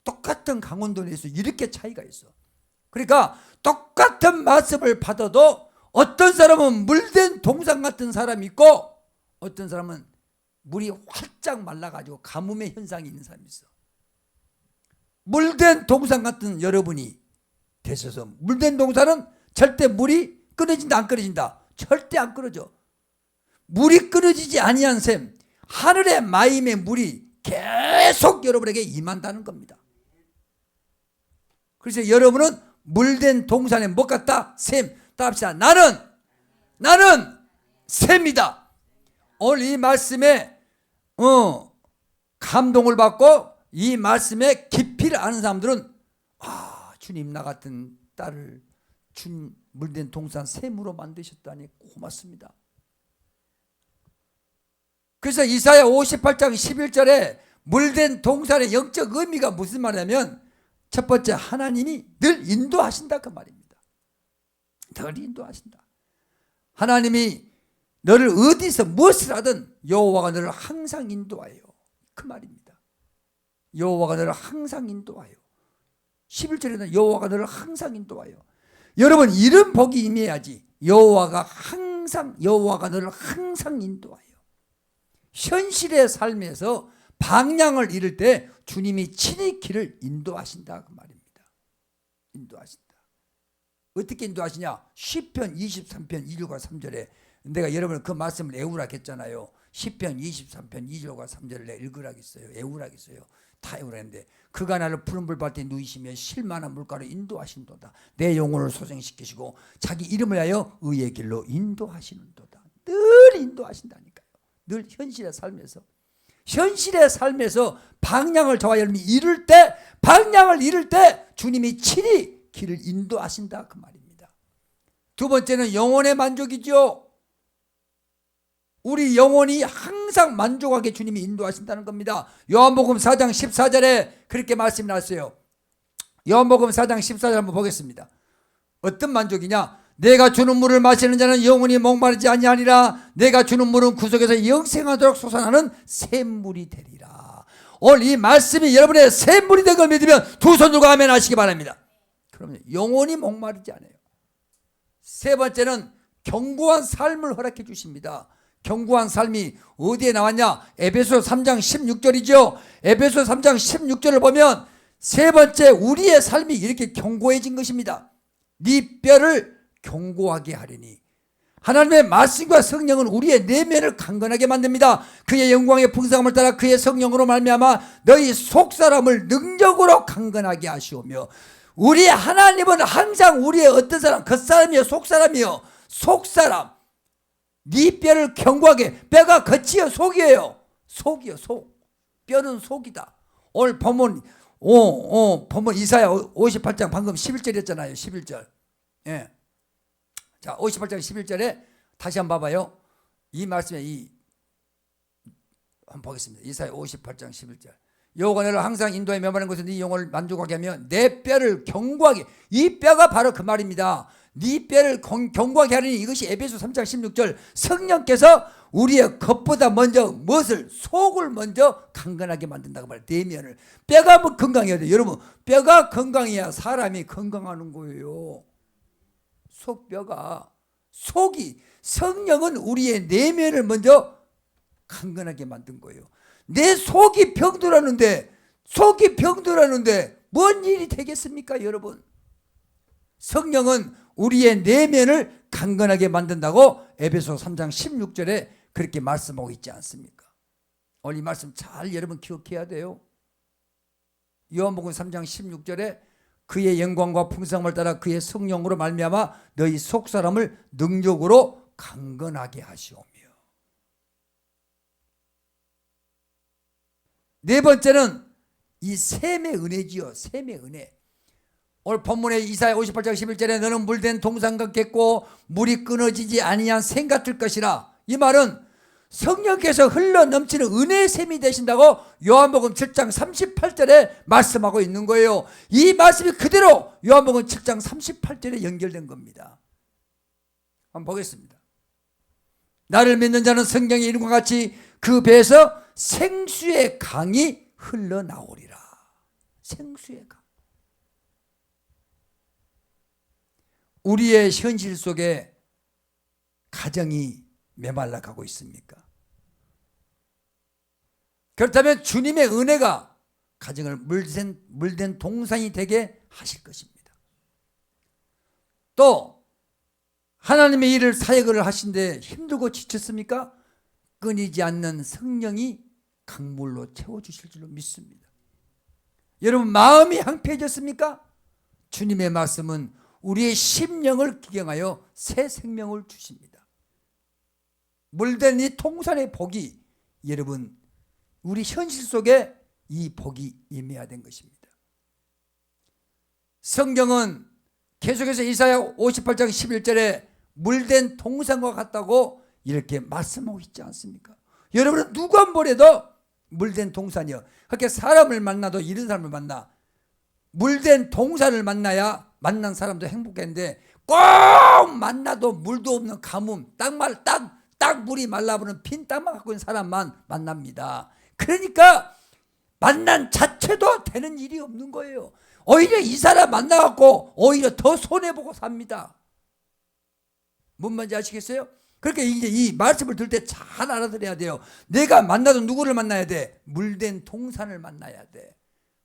똑같은 강원도 내에서 이렇게 차이가 있어. 그러니까 똑같은 말씀을 받아도 어떤 사람은 물된 동산 같은 사람이 있고 어떤 사람은 물이 활짝 말라가지고 가뭄의 현상이 있는 사람이 있어. 물된 동산 같은 여러분이 되셔서, 물된 동산은 절대 물이 끊어진다 안 끊어진다? 절대 안 끊어져. 물이 끊어지지 아니한 샘, 하늘의 마임의 물이 계속 여러분에게 임한다는 겁니다. 그래서 여러분은 물된 동산에 못 갔다? 샘. 따합시다. 나는 샘이다. 오늘 이 말씀에 감동을 받고 이 말씀의 깊이를 아는 사람들은 주님, 나 같은 딸을 주님 물된 동산 샘으로 만드셨다니 고맙습니다. 그래서 이사야 58장 11절에 물된 동산의 영적 의미가 무슨 말이냐면, 첫 번째, 하나님이 늘 인도하신다 그 말입니다. 늘 인도하신다. 하나님이 너를 어디서 무엇을 하든 여호와가 너를 항상 인도하여, 그 말입니다. 여호와가 너를 항상 인도하여. 11절에는 여호와가 너를 항상 인도하여. 여러분, 이런 복이 임해야지. 여호와가 너를 항상 인도하여. 현실의 삶에서 방향을 잃을 때 주님이 친히 길을 인도하신다 그 말입니다. 인도하신다. 어떻게 인도하시냐? 시편 23편 2절과 3절에 내가 여러분 그 말씀을 외우라고 했잖아요. 시편 23편 2절과 3절을 내가 읽으라고 했어요. 외우라고 했어요. 다 외우라는데 그가 나를 푸른 불밭에 누이시며 실만한 물가로 인도하신도다. 내 영혼을 소생시키시고 자기 이름을 위하여 의의 길로 인도하시는도다. 늘 인도하신다니까요. 늘 현실의 삶에서 방향을 저와 여러분이 방향을 잃을 때 주님이 친히 길을 인도하신다 그 말입니다. 두 번째는 영혼의 만족이죠. 우리 영혼이 항상 만족하게 주님이 인도하신다는 겁니다. 요한복음 4장 14절에 그렇게 말씀이 나왔어요. 요한복음 4장 14절 한번 보겠습니다. 어떤 만족이냐? 내가 주는 물을 마시는 자는 영원히 목마르지 아니하니라. 내가 주는 물은 그 속에서 영생하도록 솟아나는 샘물이 되리라. 오늘 이 말씀이 여러분의 샘물이 된 걸 믿으면 두 손 들고 아멘 하시기 바랍니다. 그러면 영원히 목마르지 않아요. 세 번째는 견고한 삶을 허락해 주십니다. 견고한 삶이 어디에 나왔냐? 에베소 3장 16절이죠. 에베소 3장 16절을 보면 세 번째 우리의 삶이 이렇게 견고해진 것입니다. 네 뼈를 견고하게 하리니. 하나님의 말씀과 성령은 우리의 내면을 강건하게 만듭니다. 그의 영광의 풍성함을 따라 그의 성령으로 말미암아 너희 속사람을 능력으로 강건하게 하시오며. 우리 하나님은 항상 우리의 어떤 사람, 겉사람이요 속사람이요. 속사람. 네 뼈를 견고하게. 뼈가 겉이요 속이에요. 속이요 속. 뼈는 속이다. 오늘 본문 본문 이사야 58장 방금 11절이었잖아요. 11절. 예. 자, 58장 11절에 다시 한번 봐봐요. 이 말씀에 한번 보겠습니다. 이사야 58장 11절. 여호와가 너를 항상 인도에 메마른 곳에 네 영혼을 만족하게 하며 내 뼈를 견고하게. 이 뼈가 바로 그 말입니다. 네 뼈를 견고하게 하려니 이것이 에베소 3장 16절. 성령께서 우리의 겉보다 먼저 무엇을? 속을 먼저 강건하게 만든다고 말해요. 내면을. 뼈가 뭐 건강해야 돼요. 여러분 뼈가 건강해야 사람이 건강하는 거예요. 속뼈가. 속이. 성령은 우리의 내면을 먼저 강건하게 만든 거예요. 내 속이 병들었는데 뭔 일이 되겠습니까 여러분? 성령은 우리의 내면을 강건하게 만든다고 에베소 3장 16절에 그렇게 말씀하고 있지 않습니까? 오늘 이 말씀 잘 여러분 기억해야 돼요. 요한복음 3장 16절에 그의 영광과 풍성함을 따라 그의 성령으로 말미암아 너희 속사람을 능력으로 강건하게 하시오며. 네 번째는 이 샘의 은혜지요. 샘의 은혜. 오늘 본문의 이사야 58장 11절에 너는 물된 동산 같겠고 물이 끊어지지 아니한 샘 같을 것이라. 이 말은 성령께서 흘러 넘치는 은혜의 샘이 되신다고 요한복음 7장 38절에 말씀하고 있는 거예요. 이 말씀이 그대로 요한복음 7장 38절에 연결된 겁니다. 한번 보겠습니다. 나를 믿는 자는 성경의 이름과 같이 그 배에서 생수의 강이 흘러나오리라. 생수의 강. 우리의 현실 속에 가정이 메말라 가고 있습니까? 그렇다면 주님의 은혜가 가정을 물된 동산이 되게 하실 것입니다. 또 하나님의 일을 사역을 하신데 힘들고 지쳤습니까? 끊이지 않는 성령이 강물로 채워주실 줄로 믿습니다. 여러분 마음이 황폐해졌습니까? 주님의 말씀은 우리의 심령을 기경하여 새 생명을 주십니다. 물된 이 통산의 복이 여러분 우리 현실 속에 이 복이 임해야 된 것입니다. 성경은 계속해서 이사야 58장 11절에 물된 동산과 같다고 이렇게 말씀하고 있지 않습니까? 여러분은 누가 뭐래도 물된 동산이요. 그렇게 사람을 만나도 이런 사람을 만나. 물된 동산을 만나야 만난 사람도 행복했는데 꼭 만나도 물도 없는 가뭄, 딱 물이 말라버리는 빈 땅만 갖고 있는 사람만 만납니다. 그러니까 만난 자체도 되는 일이 없는 거예요. 오히려 이 사람 만나갖고 오히려 더 손해보고 삽니다. 뭔 말인지 아시겠어요? 그러니까 이제 이 말씀을 들을 때 잘 알아들어야 돼요. 내가 만나도 누구를 만나야 돼? 물된 동산을 만나야 돼.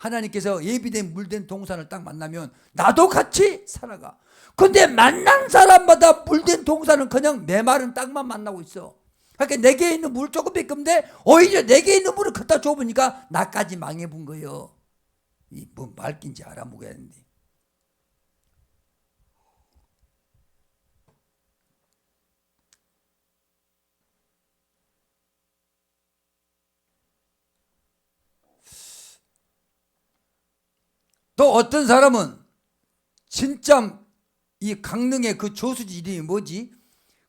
하나님께서 예비된 물된 동산을 딱 만나면 나도 같이 살아가. 근데 만난 사람마다 물된 동산은 그냥 메마른 땅만 만나고 있어. 그러니까 내게 있는 물 조금밖에 없는데 오히려 내게 있는 물을 갖다 줘보니까 나까지 망해본 거예요. 이 뭐 맑긴지 알아먹어야겠는데. 또 어떤 사람은 진짜 이 강릉의 그 조수지 이름이 뭐지?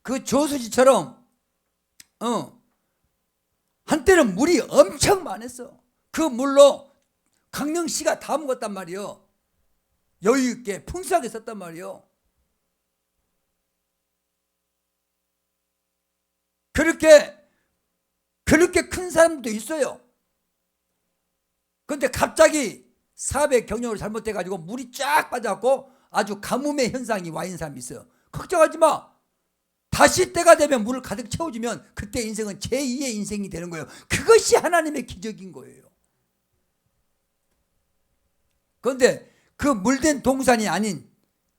그 조수지처럼 한때는 물이 엄청 많았어. 그 물로 강릉시가 다 먹었단 말이요. 여유 있게 풍성하게 썼단 말이요. 그렇게 큰 사람도 있어요. 그런데 갑자기 사업의 경영을 잘못해가지고 물이 쫙 빠져갖고 아주 가뭄의 현상이 와 있는 사람이 있어요. 걱정하지 마. 다시 때가 되면 물을 가득 채워주면 그때 인생은 제2의 인생이 되는 거예요. 그것이 하나님의 기적인 거예요. 그런데 그 물된 동산이 아닌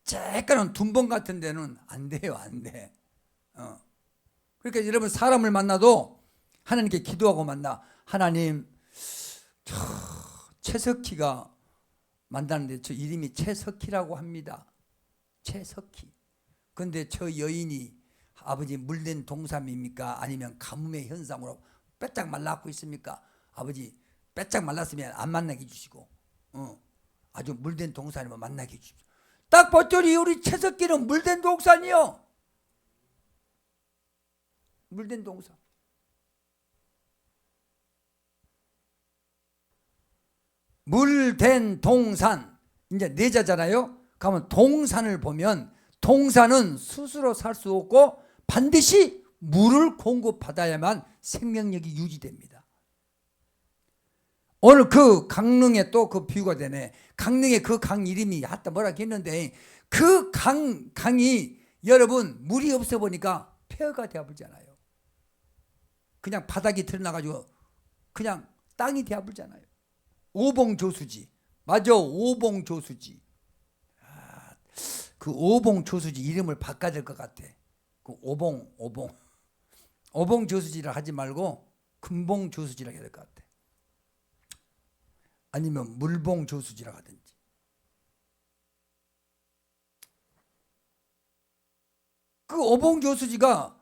쬐까는 둔봉 같은 데는 안 돼요. 안 돼. 그러니까 여러분 사람을 만나도 하나님께 기도하고 만나. 하나님, 최석희가 만나는데 저 이름이 최석희라고 합니다. 최석희. 그런데 저 여인이 아버지 물된 동산입니까? 아니면 가뭄의 현상으로 빼짝 말라갖고 있습니까? 아버지 빼짝 말랐으면 안 만나게 해주시고 아주 물된 동산이면 만나게 해주십시오. 딱 봤더니 우리 최석희는 물된 동산이요. 물된 동산. 물된 동산. 이제 내자잖아요. 그러면 동산을 보면 동산은 스스로 살 수 없고 반드시 물을 공급받아야만 생명력이 유지됩니다. 오늘 그 강릉에 또 그 비유가 되네. 강릉에 그 강 이름이 하다 뭐라 했는데 그 강이 여러분 물이 없어 보니까 폐허가 되어버리잖아요. 그냥 바닥이 드러나가지고 그냥 땅이 되어버리잖아요. 오봉조수지. 맞아, 오봉조수지. 그 오봉조수지 이름을 바꿔야 될 것 같아. 그 오봉조수지를 하지 말고 금봉조수지라 해야 될 것 같아. 아니면 물봉조수지라 하든지. 그 오봉조수지가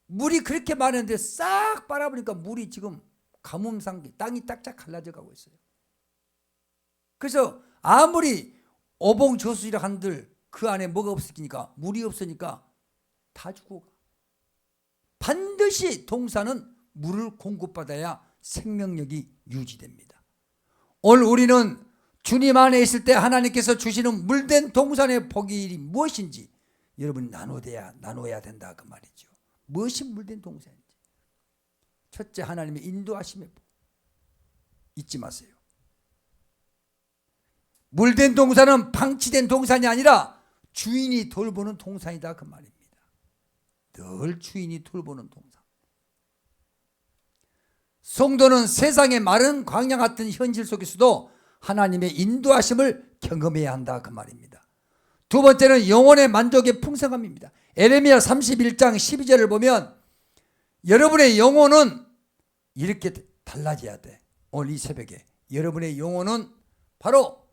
물이 그렇게 많은데 싹 빨아보니까 물이 지금 가뭄상기 땅이 딱딱 갈라져 가고 있어요. 그래서 아무리 오봉조수지라 한들 그 안에 뭐가 없으니까 물이 없으니까 다 죽어가. 반드시 동산은 물을 공급받아야 생명력이 유지됩니다. 오늘 우리는 주님 안에 있을 때 하나님께서 주시는 물된 동산의 복이 무엇인지 여러분 나눠야 된다 그 말이죠. 무엇이 물된 동산인지. 첫째, 하나님의 인도하심의 복 잊지 마세요. 물된 동산은 방치된 동산이 아니라 주인이 돌보는 동산이다 그 말입니다. 늘 주인이 돌보는 동산. 성도는 세상의 마른 광야 같은 현실 속에서도 하나님의 인도하심을 경험해야 한다 그 말입니다. 두 번째는 영혼의 만족의 풍성함입니다. 에레미야 31장 12절을 보면 여러분의 영혼은 이렇게 달라져야 돼. 오늘 이 새벽에 여러분의 영혼은 바로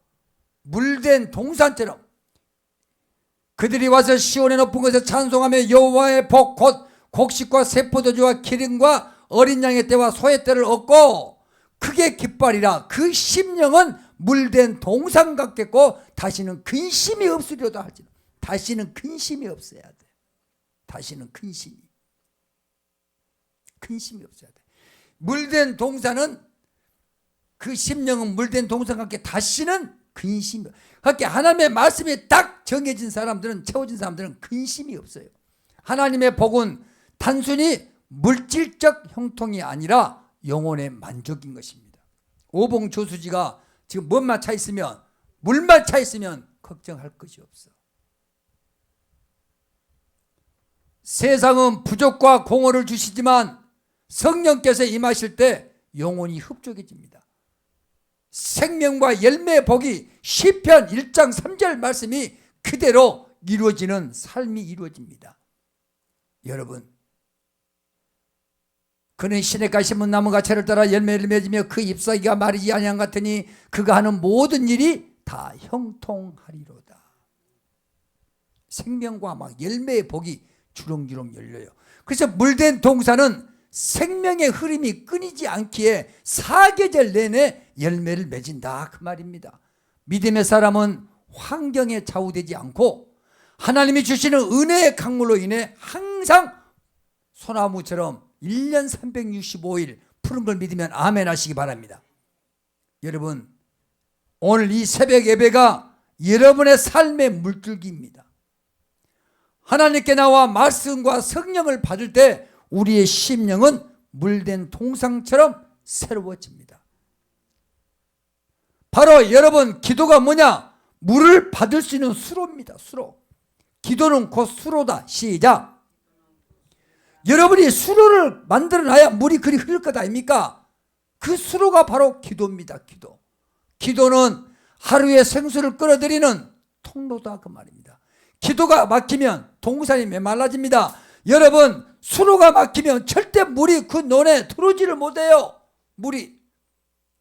물된 동산처럼 그들이 와서 시온의 높은 곳에 찬송하며 여호와의 복 곧 곡식과 새포도주와 기름과 어린 양의 떼와 소의 떼를 얻고 크게 기뻐하리라. 그 심령은 물된 동산 같겠고 다시는 근심이 없으리로다 할지라. 다시는 근심이 없어야 돼. 다시는 근심이 없어야 돼. 물된 동산은 그 심령은 물된 동산 같게 다시는 근심이. 그렇게 하나님의 말씀이 딱 정해진 사람들은, 채워진 사람들은 근심이 없어요. 하나님의 복은 단순히 물질적 형통이 아니라 영혼의 만족인 것입니다. 오봉조수지가 지금 뭔만 차 있으면, 물만 차 있으면 걱정할 것이 없어. 세상은 부족과 공허를 주시지만 성령께서 임하실 때 영혼이 흡족해집니다. 생명과 열매의 복이 시편 1장 3절 말씀이 그대로 이루어지는 삶이 이루어집니다. 여러분, 그는 시냇가 심은 나무가채를 따라 열매를 맺으며 그 잎사귀가 마르지 아니한 같으니 그가 하는 모든 일이 다 형통하리로다. 생명과 막 열매의 복이 주렁주렁 열려요. 그래서 물된 동산은 생명의 흐름이 끊이지 않기에 사계절 내내 열매를 맺은다 그 말입니다. 믿음의 사람은 환경에 좌우되지 않고 하나님이 주시는 은혜의 강물로 인해 항상 소나무처럼 1년 365일 푸른 걸 믿으면 아멘 하시기 바랍니다. 여러분, 오늘 이 새벽 예배가 여러분의 삶의 물줄기입니다. 하나님께 나와 말씀과 성령을 받을 때 우리의 심령은 물된 동상처럼 새로워집니다. 바로 여러분, 기도가 뭐냐? 물을 받을 수 있는 수로입니다. 수로. 기도는 곧 수로다. 시작. 여러분이 수로를 만들어놔야 물이 그리 흐를 것 아닙니까? 그 수로가 바로 기도입니다. 기도. 기도는 하루의 생수를 끌어들이는 통로다 그 말입니다. 기도가 막히면 동산이 메말라집니다. 여러분, 수로가 막히면 절대 물이 그 논에 들어오지를 못해요. 물이.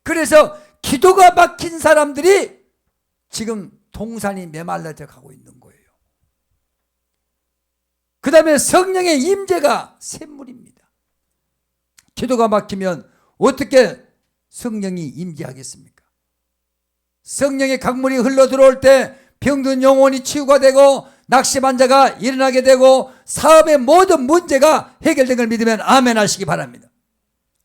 그래서 기도가 막힌 사람들이 지금 동산이 메말라져 가고 있는 거예요. 그 다음에 성령의 임재가 샘물입니다. 기도가 막히면 어떻게 성령이 임재하겠습니까? 성령의 강물이 흘러 들어올 때 병든 영혼이 치유가 되고 낙심한 자가 일어나게 되고 사업의 모든 문제가 해결된 걸 믿으면 아멘 하시기 바랍니다.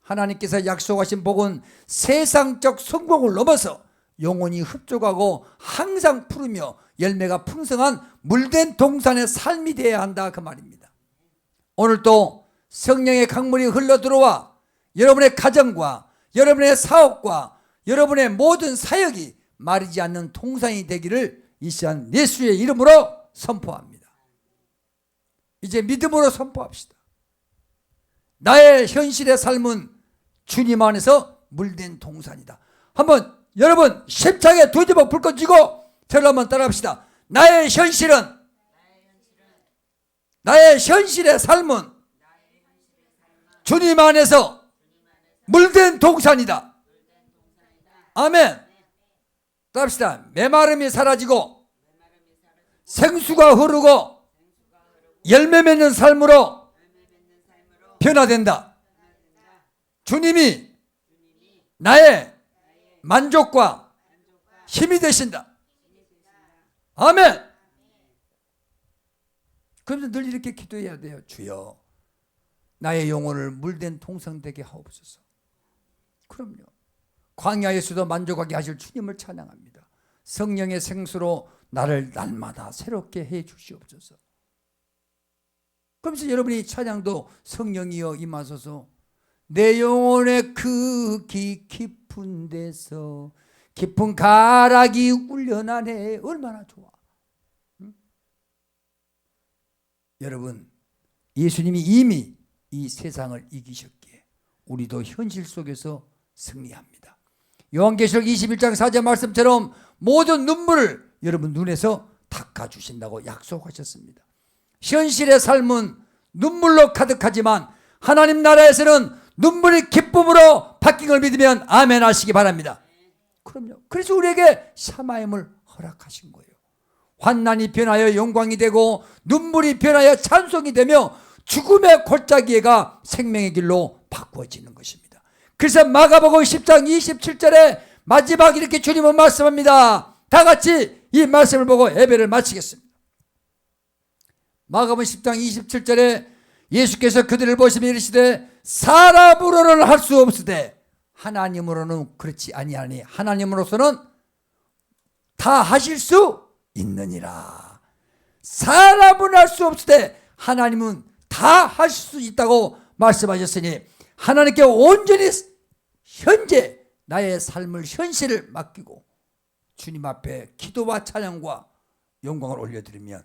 하나님께서 약속하신 복은 세상적 성공을 넘어서 영혼이 흡족하고 항상 푸르며 열매가 풍성한 물된 동산의 삶이 되어야 한다 그 말입니다. 오늘도 성령의 강물이 흘러 들어와 여러분의 가정과 여러분의 사업과 여러분의 모든 사역이 마르지 않는 동산이 되기를 이 시간 예수의 이름으로 선포합니다. 이제 믿음으로 선포합시다. 나의 현실의 삶은 주님 안에서 물된 동산이다. 한번 여러분 심차게 두 집어 불 꺼지고 저를 한번 따라합시다. 나의 현실은, 나의 현실의 삶은 주님 안에서 물된 동산이다. 아멘. 따라합시다. 메마름이 사라지고 생수가 흐르고 열매 맺는 삶으로 변화된다. 주님이 나의 만족과 힘이 되신다. 아멘. 그러면서 늘 이렇게 기도해야 돼요. 주여, 나의 영혼을 물된 동상 되게 하옵소서. 그럼요. 광야에서도 만족하게 하실 주님을 찬양합니다. 성령의 생수로 나를 날마다 새롭게 해 주시옵소서. 그러면서 여러분이 찬양도 성령이여 임하소서. 내 영혼의 그 깊은 데서 깊은 가락이 울려나네. 얼마나 좋아. 응? 여러분, 예수님이 이미 이 세상을 이기셨기에 우리도 현실 속에서 승리합니다. 요한계시록 21장 4절 말씀처럼 모든 눈물을 여러분 눈에서 닦아주신다고 약속하셨습니다. 현실의 삶은 눈물로 가득하지만 하나님 나라에서는 눈물이 기쁨으로 바뀐 걸 믿으면 아멘 하시기 바랍니다. 그럼요. 그래서 우리에게 샤마임을 허락하신 거예요. 환난이 변하여 영광이 되고 눈물이 변하여 찬송이 되며 죽음의 골짜기가 생명의 길로 바꾸어지는 것입니다. 그래서 마가복음 10장 27절에 마지막 이렇게 주님은 말씀합니다. 다 같이 이 말씀을 보고 예배를 마치겠습니다. 마가복음 10장 27절에 예수께서 그들을 보시며 이르시되 사람으로는 할 수 없으되 하나님으로는 그렇지 아니하니 하나님으로서는 다 하실 수 있느니라. 사람은 할 수 없으되 하나님은 다 하실 수 있다고 말씀하셨으니 하나님께 온전히 현재 나의 삶을 현실을 맡기고 주님 앞에 기도와 찬양과 영광을 올려드리면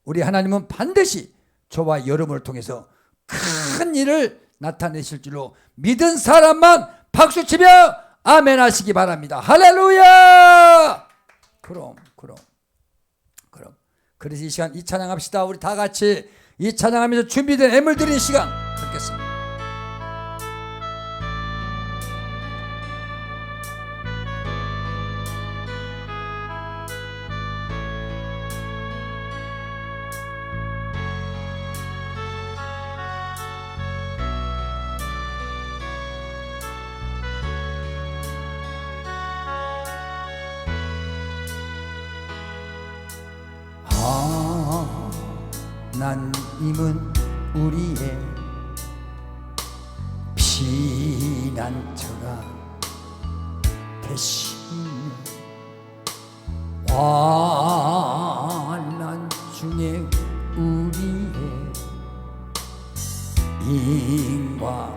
우리 하나님은 반드시 저와 여러분을 통해서 큰 일을 나타내실 줄로 믿은 사람만 박수치며 아멘 하시기 바랍니다. 할렐루야. 그럼 그래서 이 시간 이 찬양합시다. 우리 다 같이 이 찬양하면서 준비된 예물 드리는 시간 갖겠습니다. 하나님은 우리의 피난처가 되시며 환난 중에 우리의 힘과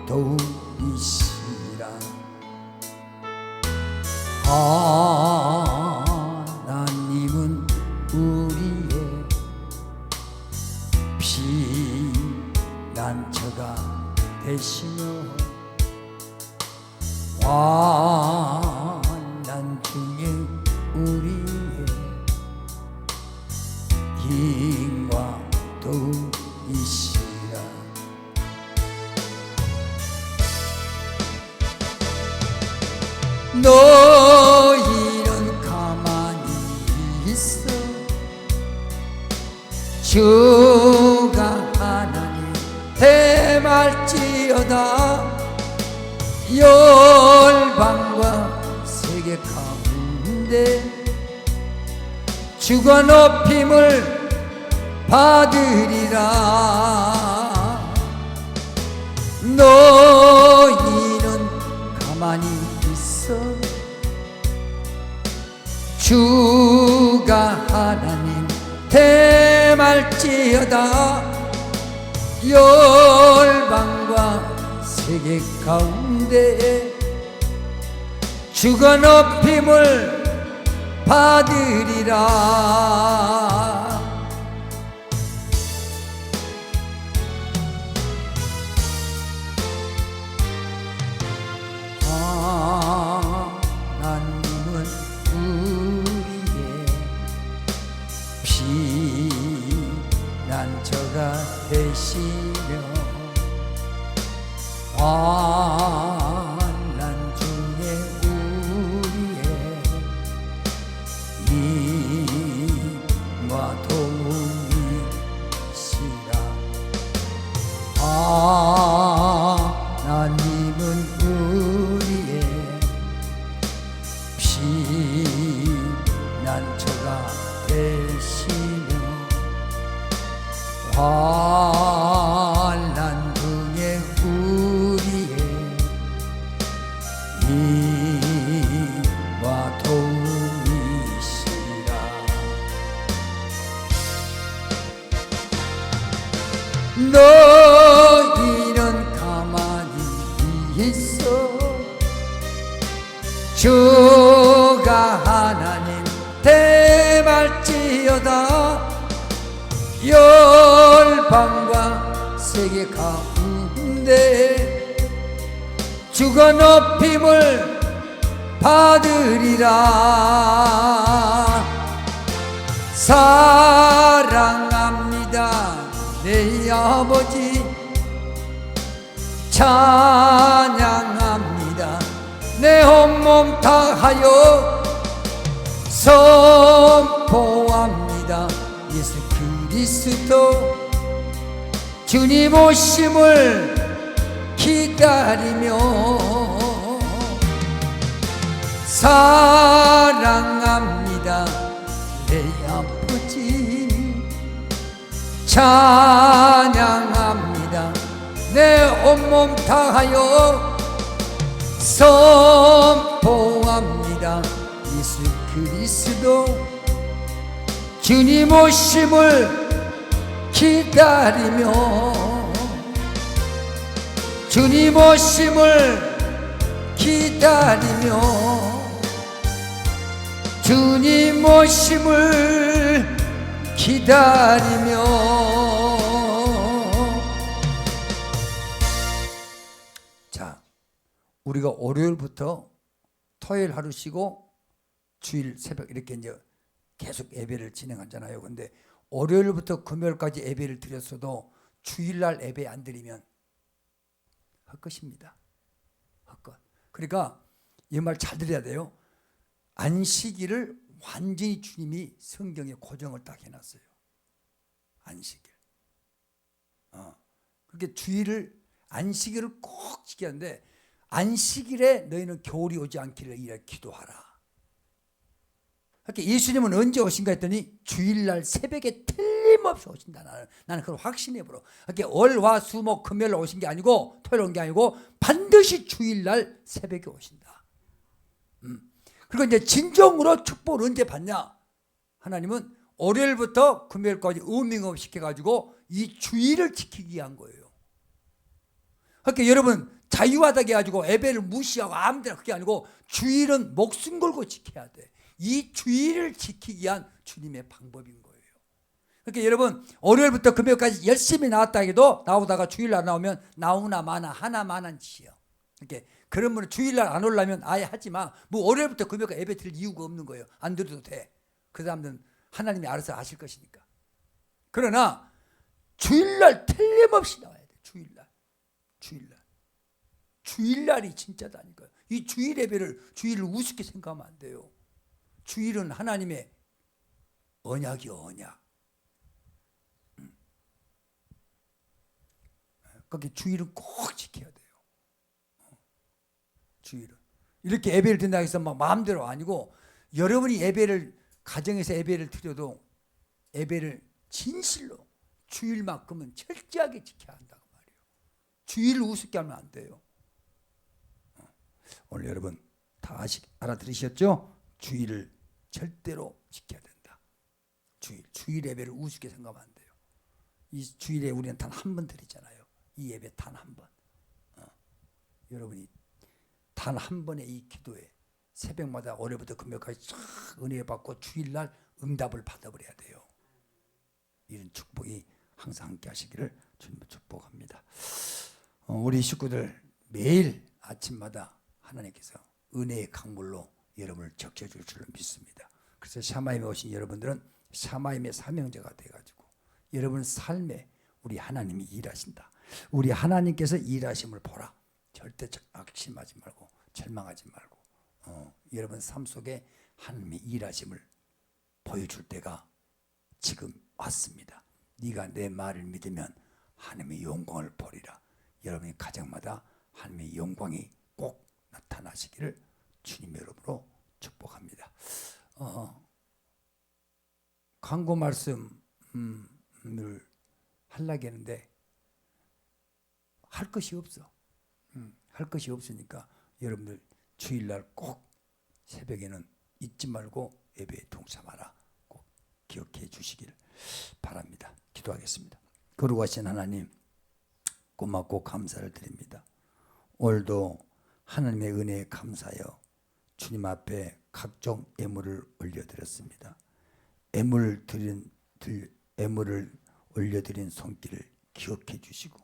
도움이시라. 하나님은 우리의 피난처가 되시며 환난 중에 우리의 힘과 도움이시라. 너희는 가만히 있어 주가 하나님 대말지어다. 열방과 세계 가운데 주가 높임을 받으리라. 너희는 가만히 있어 주가 하나님 대말지어다. 열방과 세계 가운데 주가 높임을 받으리라. 하나님은 우리의 피난처가 되시며 환난 중에 우리의 힘과 도움이시라. 하나님은 우리의 피난처가 되시며 환난 중에 우리의 힘과 도움이시라. 너희는 가만히 있어 주가 하나님 대말지어다. 열방과 세계 가운데 주가 높임을 받으리라. 사랑합니다 내 아버지, 찬양합니다 내 온몸 다하여, 선포합니다 예수 그리스도 주님 오심을 기다리며. 사랑합니다 내 아버지, 찬양합니다 내 온몸 다하여, 선포합니다 예수 그리스도 주님 오심을 기다리며. 주님 오심을 기다리며. 주님 오심을 기다리며. 자, 우리가 월요일부터 토요일 하루 쉬고 주일 새벽 이렇게 이제 계속 예배를 진행하잖아요. 근데 월요일부터 금요일까지 예배를 드렸어도 주일날 예배 안 드리면 헛것입니다. 헛것. 그러니까 이 말 잘 들어야 돼요. 안식일을 완전히 주님이 성경에 고정을 딱 해놨어요. 안식일. 그렇게 주일을 안식일을 꼭 지켜야 하는데 안식일에 너희는 겨울이 오지 않기를 이래 기도하라. 그러니까 예수님은 언제 오신가 했더니 주일날 새벽에 틀림없이 오신다. 나는 그걸 확신해 보러. 그러니까 월, 화, 수, 목, 금요일 오신 게 아니고 토요일 온 게 아니고 반드시 주일날 새벽에 오신다. 그리고 이제 진정으로 축복을 언제 받냐? 하나님은 월요일부터 금요일까지 어밍업 시켜가지고 이 주일을 지키기 위한 거예요. 그러니까 여러분 자유하다게 해가지고 예배를 무시하고 아무데나 그게 아니고 주일은 목숨 걸고 지켜야 돼. 이 주일을 지키기 위한 주님의 방법인 거예요. 그러니까 여러분 월요일부터 금요일까지 열심히 나왔다 해도 나오다가 주일날 나오면 나오나 마나 하나만한 짓이요. 이렇게 그러면 주일날 안 오려면 아예 하지 마. 뭐 월요일부터 금요일까지 예배 드릴 이유가 없는 거예요. 안 드려도 돼. 그 사람들은 하나님이 알아서 아실 것이니까. 그러나 주일날 틀림없이 나와야 돼. 주일날이 진짜다니까요. 이 주일 예배를 주일을 우습게 생각하면 안 돼요. 주일은 하나님의 언약이요, 언약. 그렇게 주일은 꼭 지켜야 돼요. 주일은 이렇게 예배를 드린다고 해서 막 마음대로 아니고 여러분이 예배를 가정에서 예배를 드려도 예배를 진실로 주일만큼은 철저하게 지켜야 한다고 말이에요. 주일을 우습게 하면 안 돼요. 오늘 여러분 다 알아들으셨죠? 주일을 절대로 지켜야 된다. 주일 예배를 우습게 생각하면 안 돼요. 이 주일에 우리는 단 한 번 드리잖아요. 이 예배 단 한 번. 여러분이 단 한 번의 이 기도에 새벽마다 월요일부터 금요일까지 쫙 은혜 받고 주일날 응답을 받아버려야 돼요. 이런 축복이 항상 함께 하시기를 주님을 축복합니다. 우리 식구들 매일 아침마다 하나님께서 은혜의 강물로 여러분을 적셔줄 줄로 믿습니다. 그래서 샤마임에 오신 여러분들은 샤마임의 사명자가 돼가지고 여러분 삶에 우리 하나님이 일하신다. 우리 하나님께서 일하심을 보라. 절대 악심하지 말고 절망하지 말고 여러분 삶 속에 하나님의 일하심을 보여줄 때가 지금 왔습니다. 네가 내 말을 믿으면 하나님의 영광을 보리라. 여러분의 가정마다 하나님의 영광이 꼭 나타나시기를 주님의 이름으로 축복합니다. 광고 말씀을 하려고 했는데 할 것이 없어. 할 것이 없으니까 여러분들 주일날 꼭 새벽에는 잊지 말고 예배에 동참하라. 꼭 기억해 주시길 바랍니다. 기도하겠습니다. 거룩하신 하나님 고맙고 감사를 드립니다. 오늘도 하나님의 은혜에 감사하여 주님 앞에 각종 예물을 올려드렸습니다. 예물을 올려드린 손길을 기억해 주시고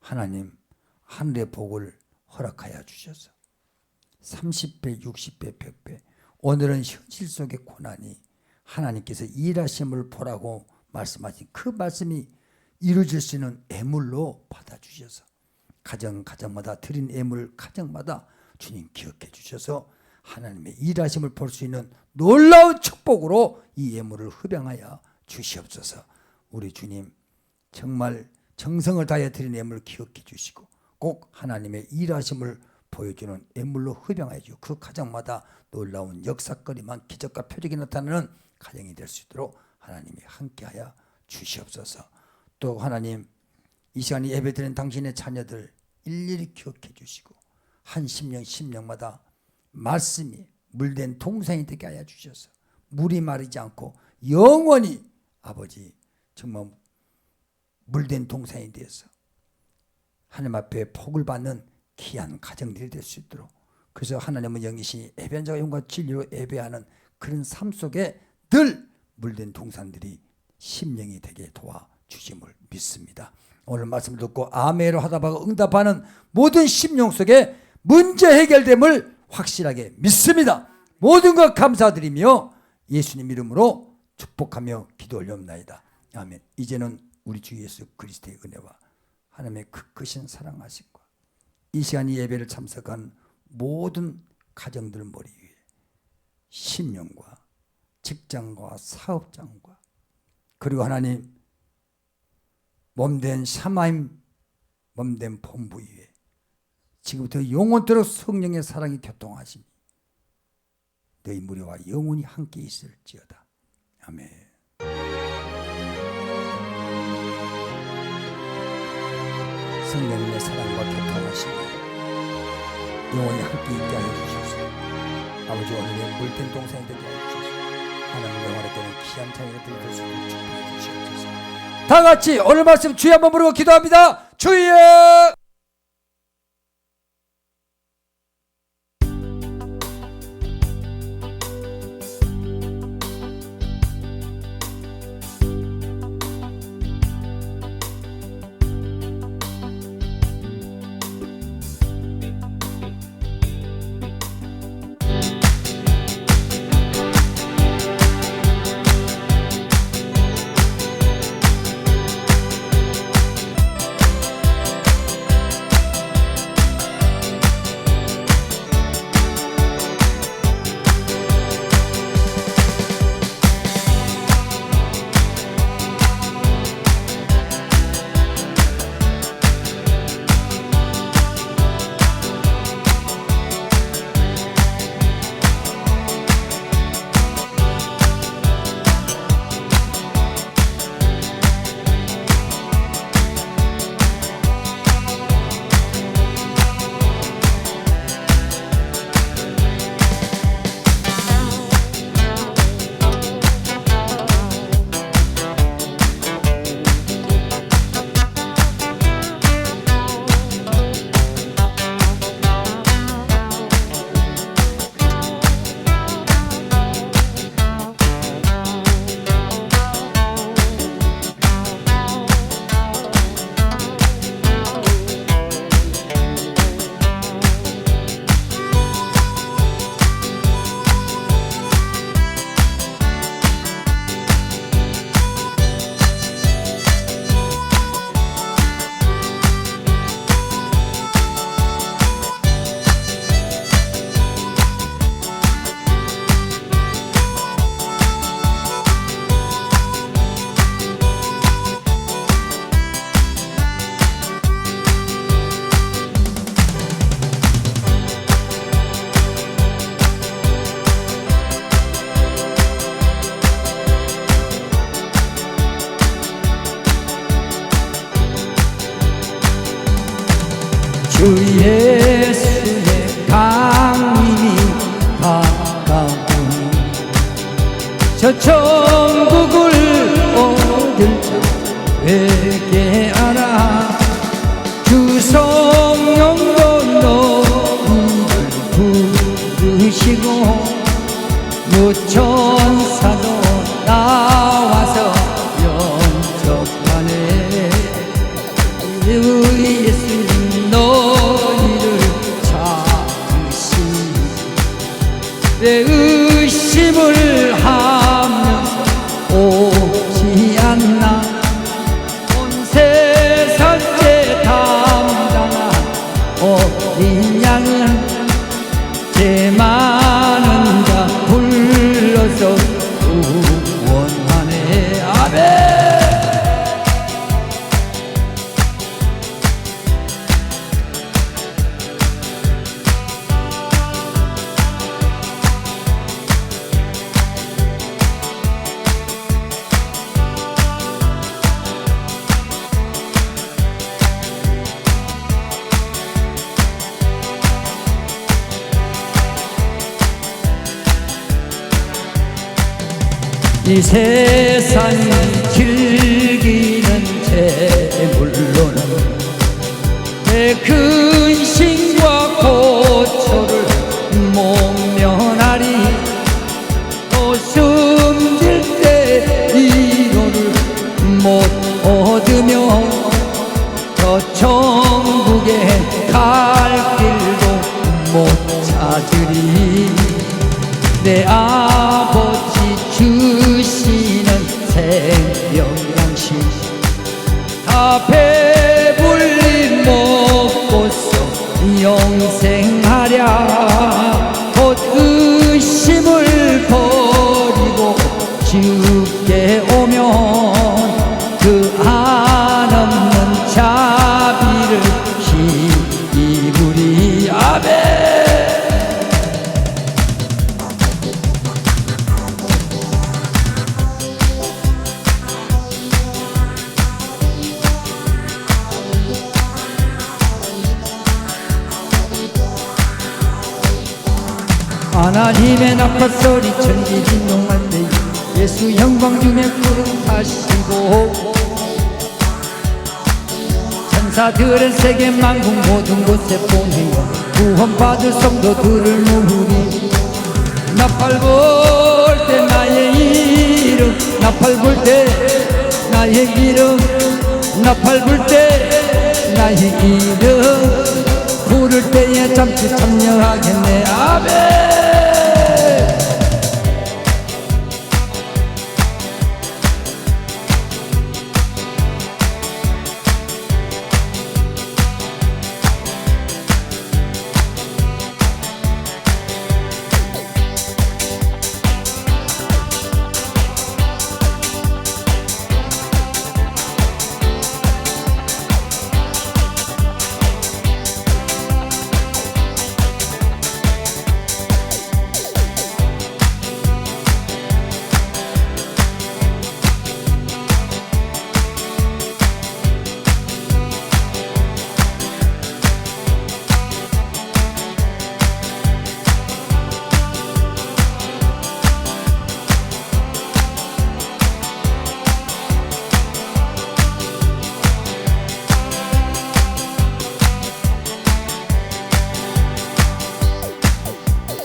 하나님 하늘의 복을 허락하여 주셔서 30배, 60배, 100배 오늘은 현실 속의 고난이 하나님께서 일하심을 보라고 말씀하신 그 말씀이 이루어질 수 있는 예물로 받아주셔서 가정마다 드린 예물 가정마다 주님 기억해 주셔서 하나님의 일하심을 볼 수 있는 놀라운 축복으로 이 예물을 흡양하여 주시옵소서. 우리 주님 정말 정성을 다해 드린 예물을 기억해 주시고 꼭 하나님의 일하심을 보여주는 예물로 흡양하여 주시고 그 가정마다 놀라운 역사거리만 기적과 표적이 나타나는 가정이 될 수 있도록 하나님이 함께하여 주시옵소서. 또 하나님 이 시간에 예배드리는 당신의 자녀들 일일이 기억해 주시고 한 심령마다 말씀이 물된 동산이 되게 하여 주셔서 물이 마르지 않고 영원히 아버지 정말 물된 동산이 되어서 하나님 앞에 복을 받는 귀한 가정들이 될 수 있도록 그래서 하나님은 영이시 예배한 자가 영과 진리로 예배하는 그런 삶 속에 늘 물된 동산들이 심령이 되게 도와주심을 믿습니다. 오늘 말씀을 듣고 아멘으로 하다가 응답하는 모든 심령 속에 문제 해결됨을 확실하게 믿습니다. 모든 것 감사드리며 예수님 이름으로 축복하며 기도 올려옵나이다. 아멘. 이제는 우리 주 예수 그리스도의 은혜와 하나님의 크신 사랑하심과 이 시간 이 예배를 참석한 모든 가정들 머리 위에 신령과 직장과 사업장과 그리고 하나님 몸된 샤마임 몸된 본부 위에 지금부터 영원토록 성령의 사랑이 교통하시니 너희 무리와 영원히 함께 있을지어다. 아멘. 성령의 사랑과 교통하시니 영원히 함께 있게 하여 주셔서 아버지 오늘의 물된 동생이 되게 하여 주셔서 하나님 영원에 때는 귀한 자녀가 되게 될 수 있도록 축복해 주시옵소서. 다 같이 오늘 말씀 주여 한번 부르고 기도합니다. 주여. 주 예수의 강림이 가까우니 저 천국을 얻을 자 회개하라. 주 성령도 너희를 부르시고 무천사도 나와서 영접하네. 우리 예수님 너희를 찾으시니 내 의심을 하면서 오지 않나. 온 세상째 담당한 어린 양은 제 많은 자 불러서 구원하네. 아멘. 이 세상이 즐기는 재물로는 내 근심과 고초를 모면하리. 또 숨질 때 위로를 못 얻으며 저 천국에 갈 길도 내 아버지 주시는 생명양식 다 배불리 먹고서 영생하랴. 곧 의심을 버리고 주께 오면 그 한없는 자비를 힘입으리. 아멘. 하나님의 나팔소리 천지진동할 때 예수 영광 중에 구름 타시고 천사들의 세계 만국 모든 곳에 보내어 구원받을 성도들을 모으리. 나팔 불 때 나의 이름, 나팔 불 때 나의 이름, 나팔 불 때 나의 이름 부를 때에 잠시 참여하겠네. 아멘.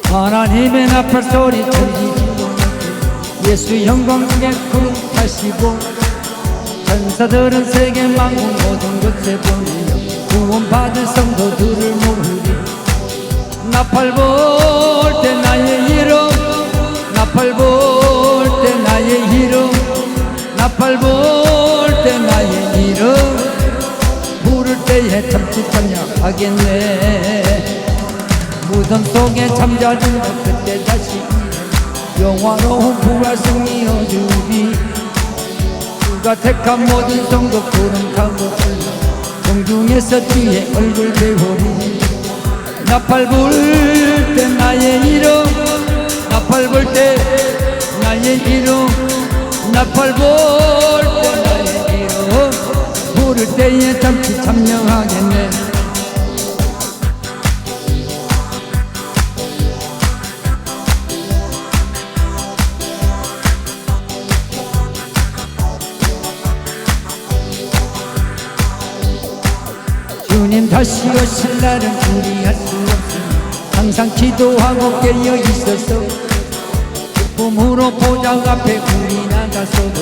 하나님의 나팔소리 천지진동 예수 영광 중에 구름 타시고 천사들은 세계 만국 모든 곳에 보내어 구원받을 성도들을 모으리. 나팔 불 때 나의 이름, 나팔 불 때 나의 이름, 나팔 불 때 나의 이름 부를 때에 참치 참여하겠네. 무덤 속에 잠자든 그때 다시 영화로운 부활 승리 얻으리. 주가 택한 모든 성도 구름 타고 흘러 공중에서 주의 얼굴 배우리. 나팔 불 때 나의 이름, 나팔 불 때 나의 이름, 나팔 불 때 나의 이름 부를 때에 잠시 참여하겠네. 주님 다시 오실 날은 우리할 수 없으니 항상 기도하고 깨어 있어서 기쁨으로 보좌 앞에 우리 나가서도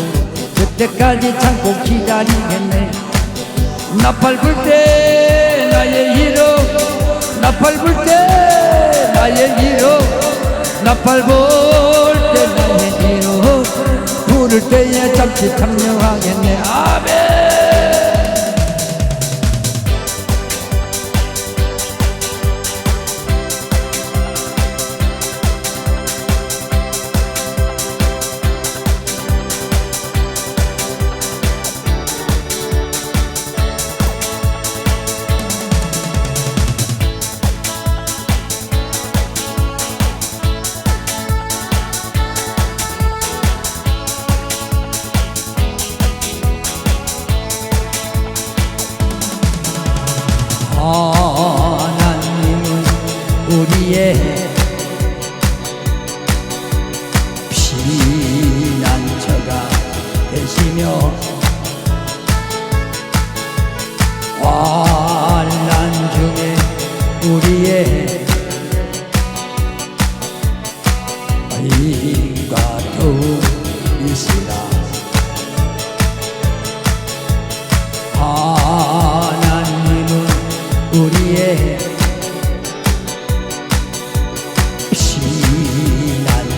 그때까지 참고 기다리겠네. 나팔 불 때 나의 이름, 나팔 불 때 나의 이름, 나팔 불 때 나의 이름 부를 때에 잠시 참여하겠네. 아멘. 하나님은 우리의 피난처가 되시며 환난 중에 우리의 힘과 도움이시라. 하나님은 우리의 피난처가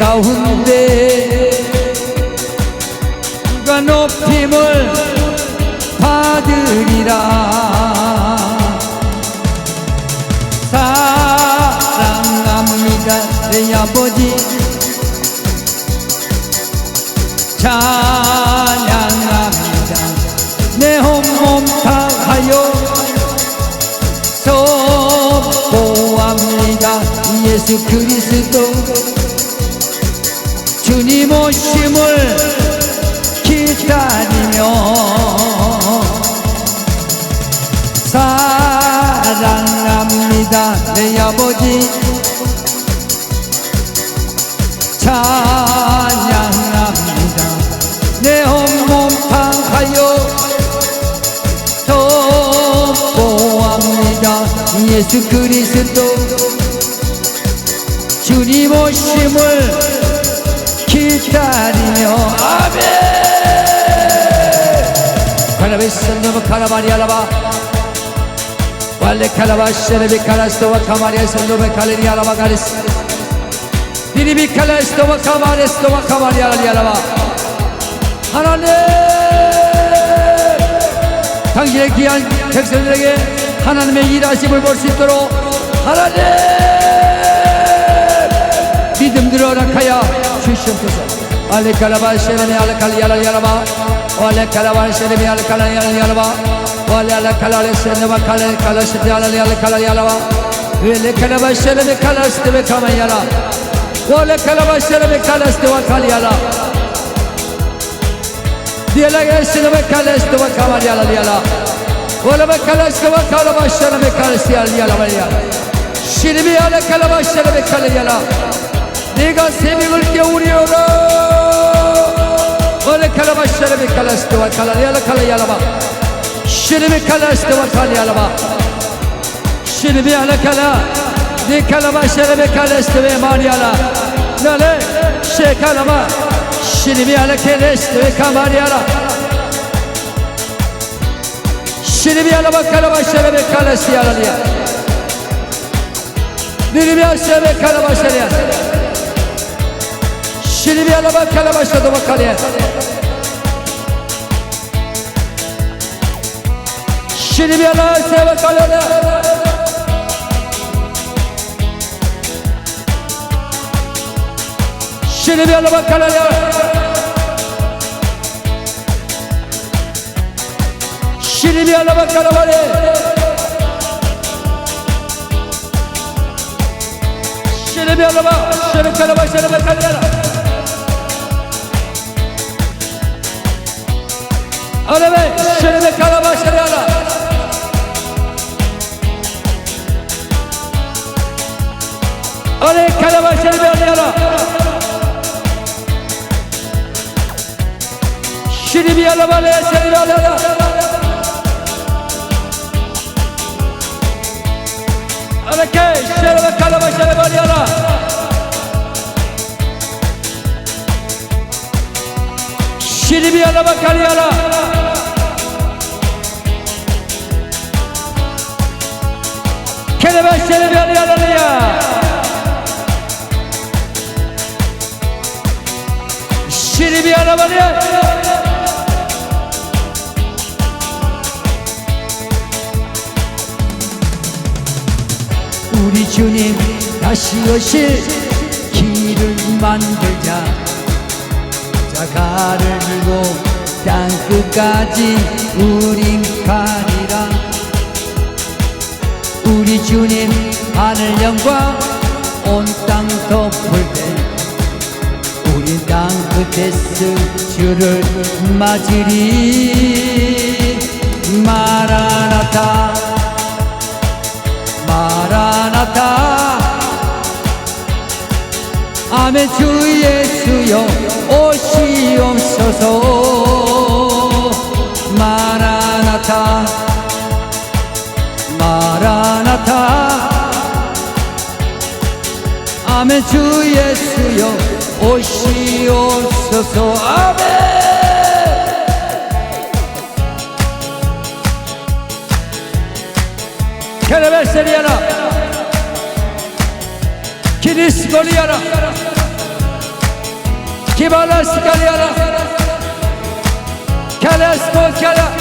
가운데 누가 높임을 받으리라. 사랑합니다 내 아버지, 찬양합니다 내 온몸 다하여 선포합니다. 예수 그리스도 주님 오심을 기다리며 사랑합니다 내 아버지, 찬양합니다 내 온몸 다하여 선포합니다. 예수 그리스도 주님 오심을 기다리며 아멘. 카라비스노바 카라바리아라바 발레 카라바 셰레비 카라스토바 카마리아스노바 칼리아라바 가리스 디리비 칼라스토바 카마리스토바 카마리아라리아라바. 하나님, 당신의 귀한 백성들에게 하나님의 일하심을 볼 수 있도록 하나님 믿음들을 허락하여 주시옵소서. 알레칼라바 셰레미 알레칼리아라리아라바 알레칼라바 셰레미 알레칼리아라리아라바 알레칼라레 셰네바 칼레칼라시티아라리아라리아라바 알레칼라바 셰레미 칼라스티베 카마이아라 알레칼라바 셰레미 칼라스티와 칼리아라 디엘라게 셰네바 칼라스티와 카마리아라리아라 올라바 칼라스티와 칼라바 셰레미 칼라스티아라리아라바리아 시리비 알레칼라바 셰레미 칼리아라 네가 새벽을 깨우리오라. 올레 칼라바 셰레미 칼라스티와 칼라리아라 칼라야라바 시리비 칼라스티와 칼리아라바 시리비 알레칼라 네 칼라바 셰레미 칼라스티와 마리아라 나레 셰칼라바 시리비 알레칼라스티와 카마리아라 시리비 알라바 칼라바 셰레미 칼라스티아라리아 니리비아 셰레미 칼라바 셰레아 시리비 알라바 칼라바 셰도바 칼리아 시리비 알라바 셰바 칼리아 시리비 알라바 칼리아 시리비 알라바 칼라바레 시리비 알라바 셰레 칼라바 셰레바 칼리아 아레베 셰레베 칼라바 셰레아라 아레 칼라바 셰레베 아레아라 시리비 알라바레 셰레베 아레아라 아레케 셰레베 칼라바 셰레베 아레아라 시리비 알라바 칼리아라 케레베 셰레베 아레아라리아 시리비 알라바리아 우리 주님 다시 오실 길을 만들자. 자가를 들고 땅끝까지 우린 가리라. 우리 주님 하늘 영광 온 땅 덮을 때 우리 땅 끝에서 주를 맞으리. 마라나타 마라나타 아멘. 주 예수여 오시옵소서. 마라나타 마라나타 아멘. 주 예수여 오시옵소서. 아멘. 케레베세리아라 키리스고리아라 기발라 스카리아라 캘레스코 캘라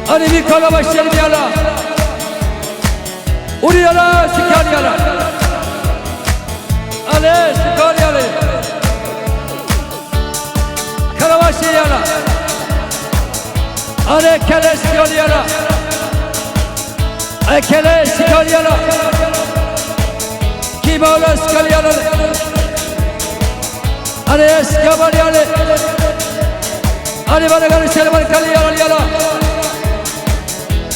아니 미칼라바시아리아라 우리야라 스카리아라 아레 스카리아라 카라바시아라 아레 캘레스코리아라 아레 캘레스코리아라 기발라 스카리아라 아레 스카바리아라 아레 바라가르 셀바르 칼리아라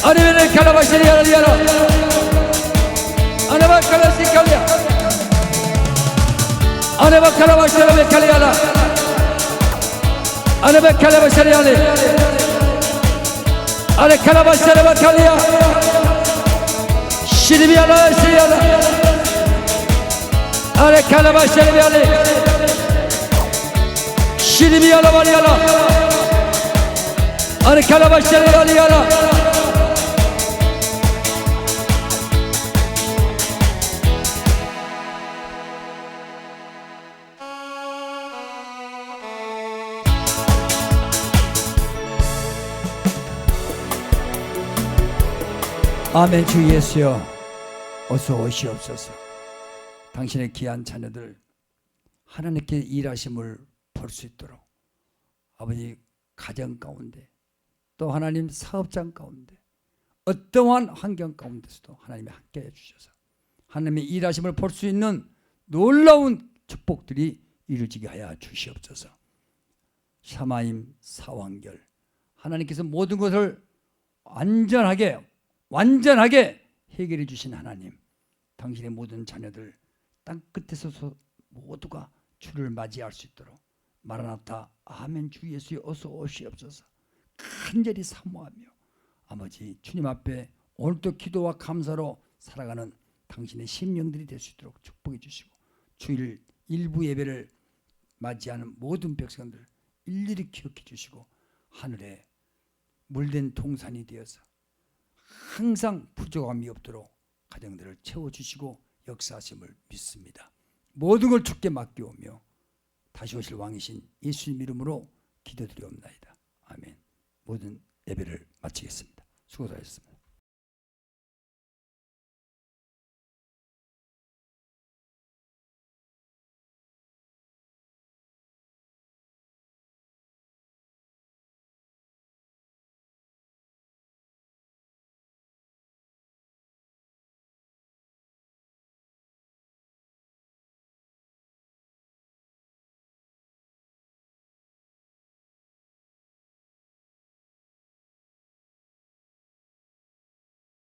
아레 베레 칼라바시아리아라 아레 바칼라시칼리아 아레 바칼라바시아라 칼리아라 아레 바칼라바시아리아라 아레 칼라바시아라 칼리아 시리비아라 시리아라 아레 칼라바시아리아라 시리비아라 바리아라 아레 칼라바시아리아라 아멘. 주 예수여 어서 오시옵소서. 당신의 귀한 자녀들 하나님께 일하심을 볼 수 있도록 아버지 가정 가운데 또 하나님 사업장 가운데 어떠한 환경 가운데서도 하나님이 함께해 주셔서 하나님의 일하심을 볼 수 있는 놀라운 축복들이 이루어지게 하여 주시옵소서. 샤마임 사왕결 하나님께서 모든 것을 완전하게 해결해 주신 하나님, 당신의 모든 자녀들 땅끝에서 모두가 주를 맞이할 수 있도록 마라나타 아멘 주 예수여 어서 오시옵소서. 간절히 사모하며 아버지 주님 앞에 오늘도 기도와 감사로 살아가는 당신의 심령들이 될 수 있도록 축복해 주시고 주일 일부 예배를 맞이하는 모든 백성들 일일이 기억해 주시고 하늘에 물된 동산이 되어서 항상 부족함이 없도록 가정들을 채워주시고 역사하심을 믿습니다. 모든 걸 주께 맡겨오며 다시 오실 왕이신 예수님 이름으로 기도드리옵나이다. 아멘. 모든 예배를 마치겠습니다. 수고하셨습니다.